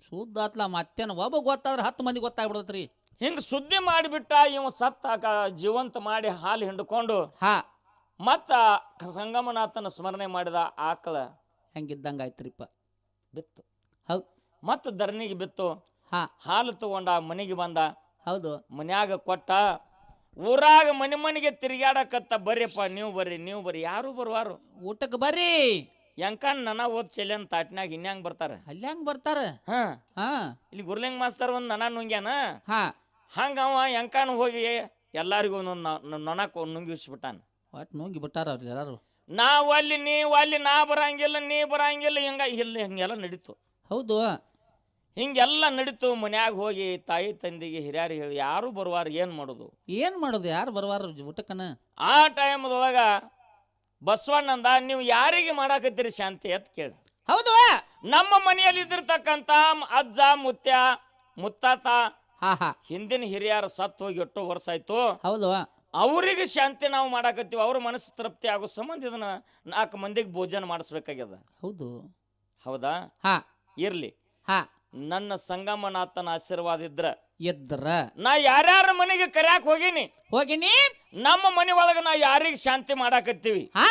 ಸುದ್ದ ಆತ್ಲ ಮತ್ತೇನು ಒಬ್ಬ ಗೊತ್ತಾದ್ರೆ 10 ಮಂದಿ ಗೊತ್ತಾಗ್ಬಿಡತ್ರಿ. ಹಿಂಗ ಸುದ್ದಿ ಮಾಡಿಬಿಟ್ಟ. ಇವ ಸತ್ತ ಜೀವಂತ ಮಾಡಿ ಹಾಲು ಹಿಂಡ್ಕೊಂಡು ಹಾ ಮತ್ತ ಸಂಗಮನಾಥನ ಸ್ಮರಣೆ ಮಾಡಿದ. ಆಕಳ ಹೆಂಗಿದ್ದಂಗ ಆಯ್ತ್ರಿಪ್ಪ. ಬಿತ್ತು. ಹೌದು. ಮತ್ತ ಧರಣಿಗೆ ಬಿತ್ತು. ಹಾ ಹಾಲು ತಗೊಂಡ ಮನೆಗೆ ಬಂದ. ಹೌದು. ಮನ್ಯಾಗ ಕೊಟ್ಟ. ಊರಾಗ ಮನೆಗೆ ತಿರುಗಾಡಕತ್ತ. ಬರ್ರಿಪ್ಪ ನೀವು ಬರ್ರಿ. ಯಾರು ಬರುವಾರು ಊಟಕ್ಕೆ ಬರ್ರಿ. ಯಂಕನ್ ನನ ಓದ್ ಚೆಲ್ಲೆನ್ ತಾಟ್ನಾಗ ಇನ್ಯಾಂಗ ಬರ್ತಾರ. ಅಲ್ಲಿ ಹೆಂಗ್ ಬರ್ತಾರ? ಹಾ ಹಾ ಇಲ್ಲಿ ಗುರ್ಲಿಂಗ್ ಮಾಸ್ತರ್ ಒಂದ್ ನನ ನುಂಗ್ಯಾನ. ಹಾ ಹಂಗ ಅವ ಯಂಕನ್ ಹೋಗಿ ಎಲ್ಲಾರಿಗೂ ಒಂದೊಂದು ನೊಣಕ್ ನುಂಗಿಸ್ಬಿಟ್ಟಾನ. ಒಟ್ಟು ನುಂಗಿ ಬಿಟ್ಟಾರ ಅವ್ರು ಎಲ್ಲಾರು. ನಾವು ಅಲ್ಲಿ ನೀವು ಅಲ್ಲಿ, ನಾ ಬರಂಗಿಲ್ಲ ನೀ ಬರಂಗಿಲ್ಲ, ಹಿಂಗೆಲ್ಲ ನಡೀತು. ಹೌದು. ಹಿಂಗೆಲ್ಲ ನಡೀತು. ಮನ್ಯಾಗ ಹೋಗಿ ತಾಯಿ ತಂದೆಗೆ ಹಿರಿಯರಿಗೆ ಹೇಳಿ ಯಾರು ಬರುವಾರ ಏನ್ ಮಾಡೋದು? ಯಾರು ಬರುವಾರ ಊಟಕ್ಕನ? ಆ ಟೈಮ್ದೊಳಗ ಬಸವಣ್ಣಂದ ನೀವು ಯಾರಿಗೆ ಮಾಡಾಕತ್ತೀರಿ ಶಾಂತಿ ಅಂತ ಕೇಳಿ. ಹೌದು. ನಮ್ಮ ಮನೆಯಲ್ಲಿ ಇದ್ದಿರ್ತಕ್ಕಂಥ ಅಜ್ಜ ಮುತ್ತಾತ ಹಾ ಹಾ ಹಿಂದಿನ ಹಿರಿಯರು ಸತ್ತು ಹೋಗಿ ಎಷ್ಟೋ ವರ್ಷ ಆಯ್ತು. ಹೌದು. ಅವ್ರಿಗೆ ಶಾಂತಿ ನಾವು ಮಾಡಾಕತ್ತೀವಿ. ಅವ್ರ ಮನಸ್ಸು ತೃಪ್ತಿ ಆಗೋ ಸಂಬಂಧ ಇದನ್ನ 4 ಮಂದಿಗೆ ಭೋಜನ ಮಾಡಿಸ್ಬೇಕಾಗ್ಯದ. ಹೌದು. ಹೌದಾ? ಹಾ ಇರ್ಲಿ. ಹಾ ನನ್ನ ಸಂಗಮನಾಥನ ಆಶೀರ್ವಾದ ಇದ್ರ ನಾ ಯಾರ್ಯಾರ ಮನೆಗೆ ಕರ್ಯಾಕ್ ಹೋಗಿನಿ. ನಮ್ಮ ಮನೆ ಒಳಗ ನಾ ಯಾರಿಗೆ ಶಾಂತಿ ಮಾಡಾಕತ್ತೀವಿ. ಹಾ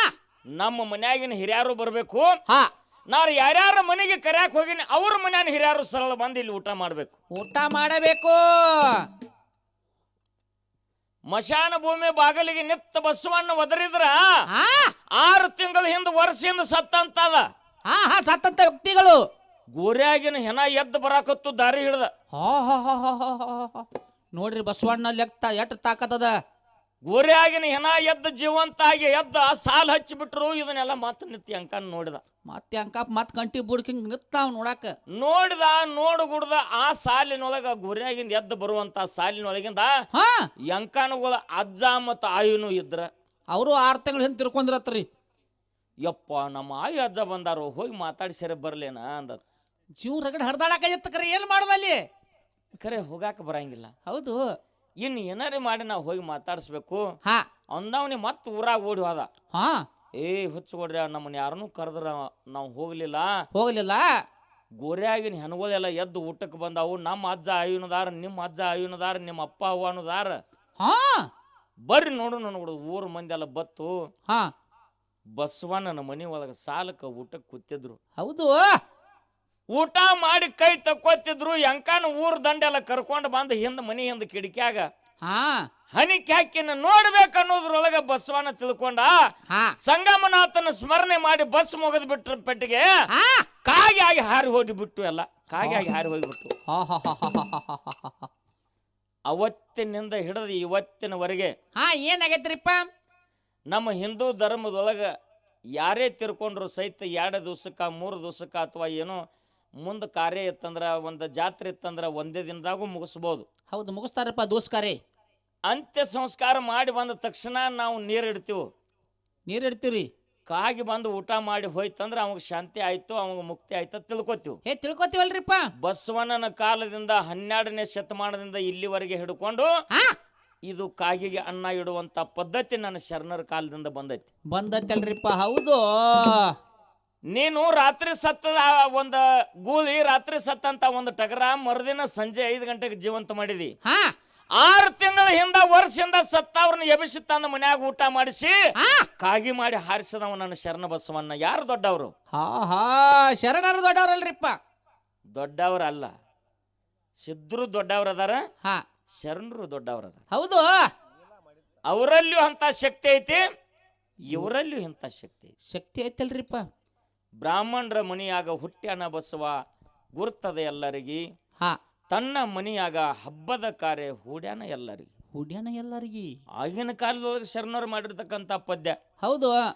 ನಮ್ಮ ಮನ್ಯಾಗಿನ ಹಿರಿಯರು ಬರ್ಬೇಕು. ಹಾ ನಾ ಯಾರ್ಯಾರ ಮನೆಗೆ ಕರ್ಯಾಕ್ ಹೋಗಿನಿ ಅವ್ರ ಮನ್ಯಾನ ಹಿರಿಯರು ಸರಳ ಬಂದು ಇಲ್ಲಿ ಊಟ ಮಾಡ್ಬೇಕು. ಊಟ ಮಾಡಬೇಕು. ಮಶಾನ ಭೂಮಿ ಬಾಗಲಿಗೆ ನಿತ್ತ ಬಸವಣ್ಣ ಒದರಿದ್ರ 6 ತಿಂಗಳ ಹಿಂದ ವರ್ಷದಿಂದ ಸತ್ತಂತದ. ಹಾ ಹಾ ಸತ್ತಂತ ವ್ಯಕ್ತಿಗಳು ಗೋರ್ಯಾಗಿನ ಹೆಣ ಎದ್ದು ಬರಾಕತ್ತು ದಾರಿ ಹಿಡ್ದ. ನೋಡ್ರಿ ಬಸವಣ್ಣ ಲೆಕ್ಕ ಎಟ್ ತಾಕತ್ತದ. ಗೋರ್ಯಾಗಿನ ಹೆಣ ಎದ್ದು ಜೀವಂತ ಆಗಿ ಎದ್ದ ಸಾಲ್ ಹಚ್ಚಿಬಿಟ್ರು. ಇದನ್ನೆಲ್ಲ ಮತ್ತ ನಿತ್ಯ ಅಂಕನ್ ನೋಡಿದ. ಮತ್ತೆ ಅಂಕಾಪ್ ಮತ್ ಕಂಟಿ ಬುಡ್ಕಿಂಗ್ ನಿತ್ತಾವ್ ನೋಡಾಕ ನೋಡುಗುಡ್ದ ಆ ಸಾಲಿನೊಳಗ ಗೋರ್ಯಾಗಿಂದ ಎದ್ದು ಬರುವಂತ ಸಾಲಿನೊಳಗಿಂದ ಹಾ ಯಂಕನುಗಳ ಅಜ್ಜ ಮತ್ತು ಆಯುನು ಇದ್ರ. ಅವರು 6 ತಿಂಗಳು ಹಿಂದೆ ತಿರ್ಕೊಂಡಿರತ್ರಿ. ಯಪ್ಪ ನಮ್ಮ ಆಯು ಅಜ್ಜ ಬಂದಾರು, ಹೋಗಿ ಮಾತಾಡಿಸ್ಯಾರ ಬರ್ಲೇನ ಅಂದ. ಜೀವ ರಗಡ್ ಹರಿದಾಡಕ ಕರೆ ಏನ್ ಮಾಡೋದಲ್ಲಿ? ಖರೆ ಹೋಗಾಕ ಬರಂಗಿಲ್ಲ. ಹೌದು. ಇನ್ನು ಏನಾರು ಮಾಡಿ ನಾವು ಹೋಗಿ ಮಾತಾಡಿಸ್ಬೇಕು. ಹಾ ಅಂದವನಿ ಮತ್ ಊರಾಗ ಓಡಿ ಹೋದ. ಹಾ ಹುಚ್ಚಗೊಡ್ರಿ ನಮ್ಮನ್ನ ಯಾರನ್ನೂ ಕರೆದ್ರ ನಾವು ಹೋಗ್ಲಿಲ್ಲ. ಗೋರ್ಯಾಗಿನ ಹೆಣ್ಗಳೆಲ್ಲ ಎದ್ದು ಊಟಕ್ಕೆ ಬಂದಾವು. ನಮ್ಮ ಅಜ್ಜ ಆಯುನದಾರ, ನಿಮ್ಮ ಅಜ್ಜ ಆಯುನದಾರ, ನಿಮ್ಮ ಅಪ್ಪ ಅವ್ವ ಅನ್ನೋದಾರ. ಹಾ ಬರ್ರಿ ನೋಡು ನೋಡು ಊರ್ ಮಂದಿ ಎಲ್ಲ ಬತ್ತು. ಹಾ ಬಸವಣ್ಣನ ಮನಿ ಒಳಗ ಸಾಲಕ್ಕ ಊಟಕ್ಕೆ ಕೂತಿದ್ರು. ಹೌದು ಊಟ ಮಾಡಿ ಕೈ ತಕ್ಕೋತಿದ್ರು. ಎಂಕಾನ ಊರ್ ದಂಡೆಲ್ಲ ಕರ್ಕೊಂಡು ಬಂದು ಹಿಂದ ಮನಿ ಹಿಂದ ಕಿಡಿಕ್ಯಾಗ ಹಾ ಹನಿ ಕ್ಯಾಕಿನ ನೋಡ್ಬೇಕನ್ನೋದ್ರೊಳಗ ಬಸವಣ್ಣ ತಿಳ್ಕೊಂಡ. ಸಂಗಮನಾಥನ ಸ್ಮರಣೆ ಮಾಡಿ ಬಸ್ ಮುಗಿದ್ ಬಿಟ್ರ ಪೆಟ್ಟಿಗೆ ಕಾಗಿ ಆಗಿ ಹಾರಿ ಹೋಗಿಬಿಟ್ಟು. ಎಲ್ಲ ಕಾಗಿ ಆಗಿ ಹಾರಿ ಹೋಗಿಬಿಟ್ಟು. ಅವತ್ತಿನಿಂದ ಹಿಡಿದು ಇವತ್ತಿನವರೆಗೆ ಏನಾಗೈತ್ರಿಪ್ಪ ನಮ್ಮ ಹಿಂದೂ ಧರ್ಮದೊಳಗ ಯಾರೇ ತಿರ್ಕೊಂಡ್ರು ಸಹಿತ 2 ದಿವ್ಸಕ್ಕ 3 ದಿವ್ಸಕ್ಕ ಅಥವಾ ಏನೋ ಮುಂದೆ ಕಾರ್ಯ ಇತ್ತಂದ್ರ ಒಂದು ಜಾತ್ರೆ ಇತ್ತಂದ್ರ ಒಂದೇ ದಿನದಾಗೂ ಮುಗಿಸ್ಬೋದು. ಹೌದು ಮುಗಿಸ್ತಾರಪ್ಪ ದೋಸ್ಕಾರಿ. ಅಂತ್ಯ ಸಂಸ್ಕಾರ ಮಾಡಿ ಬಂದ ತಕ್ಷಣ ನಾವು ನೀರಿಡ್ತೀವಿ. ನೀರ್ ಇಡ್ತೀವ್ರಿ. ಕಾಗಿ ಬಂದು ಊಟ ಮಾಡಿ ಹೋಯ್ತಂದ್ರ ಅವಾಗ ಶಾಂತಿ ಆಯ್ತು, ಅವಾಗ ಮುಕ್ತಿ ಆಯ್ತು ತಿಳ್ಕೊತೀವಿ. ತಿಳ್ಕೊತೀವಲ್ರಿಪ್ಪ. ಬಸವಣ್ಣನ ಕಾಲದಿಂದ 12ನೇ ಶತಮಾನದಿಂದ ಇಲ್ಲಿವರೆಗೆ ಹಿಡ್ಕೊಂಡು ಇದು ಕಾಗಿಗೆ ಅನ್ನ ಇಡುವಂತ ಪದ್ಧತಿ ನನ್ನ ಶರಣರ ಕಾಲದಿಂದ ಬಂದೈತಲ್ರಿಪ್ಪ. ಹೌದು ನೀನು ರಾತ್ರಿ ಸತ್ತದ ಒಂದು ಗೂಳಿ ರಾತ್ರಿ ಸತ್ತಂತ ಒಂದು ಟಗರ ಮರುದಿನ ಸಂಜೆ 5 ಗಂಟೆಗೆ ಜೀವಂತ ಮಾಡಿದಿ. 6 ತಿಂಗಳ ಹಿಂದ ವರ್ಷದಿಂದ ಸತ್ತವ್ರನ್ನ ಎಬಿಸಿ ತಂದ ಮನ್ಯಾಗ ಊಟ ಮಾಡಿಸಿ ಕಾಗಿ ಮಾಡಿ ಹಾರಿಸಿದವ ನನ್ನ ಶರಣ ಬಸವಣ್ಣ. ಯಾರು ದೊಡ್ಡವರು? ಶರಣರು ದೊಡ್ಡವ್ರಲ್ರಿಪ್ಪ. ದೊಡ್ಡವ್ರಲ್ಲ, ಸಿದ್ಧರು ದೊಡ್ಡವ್ರ ಅದಾರ, ಹಾ ಶರಣರು ದೊಡ್ಡವ್ರ ಅದಾರ. ಹೌದು ಅವರಲ್ಲಿಯೂ ಅಂತ ಶಕ್ತಿ ಐತಿ, ಇವರಲ್ಲಿಯೂ ಇಂಥ ಶಕ್ತಿ ಐತಲ್ರಿಪ್ಪ. ಬ್ರಾಹ್ಮಣರ ಮನಿಯಾಗ ಹುಟ್ಟ್ಯಾನ ಬಸವ ಗುರ್ತದ ಎಲ್ಲರಿಗೆ. ತನ್ನ ಮನಿಯಾಗ ಹಬ್ಬದ ಕಾರ್ಯ ಹೂಡ್ಯಾನ ಎಲ್ಲರಿಗೆ. ಎಲ್ಲರಿಗೆ ಆಗಿನ ಕಾಲದೊಳಗೆ ಶರಣರು ಮಾಡಿರ್ತಕ್ಕಂಥ ಪದ್ಯ. ಹೌದು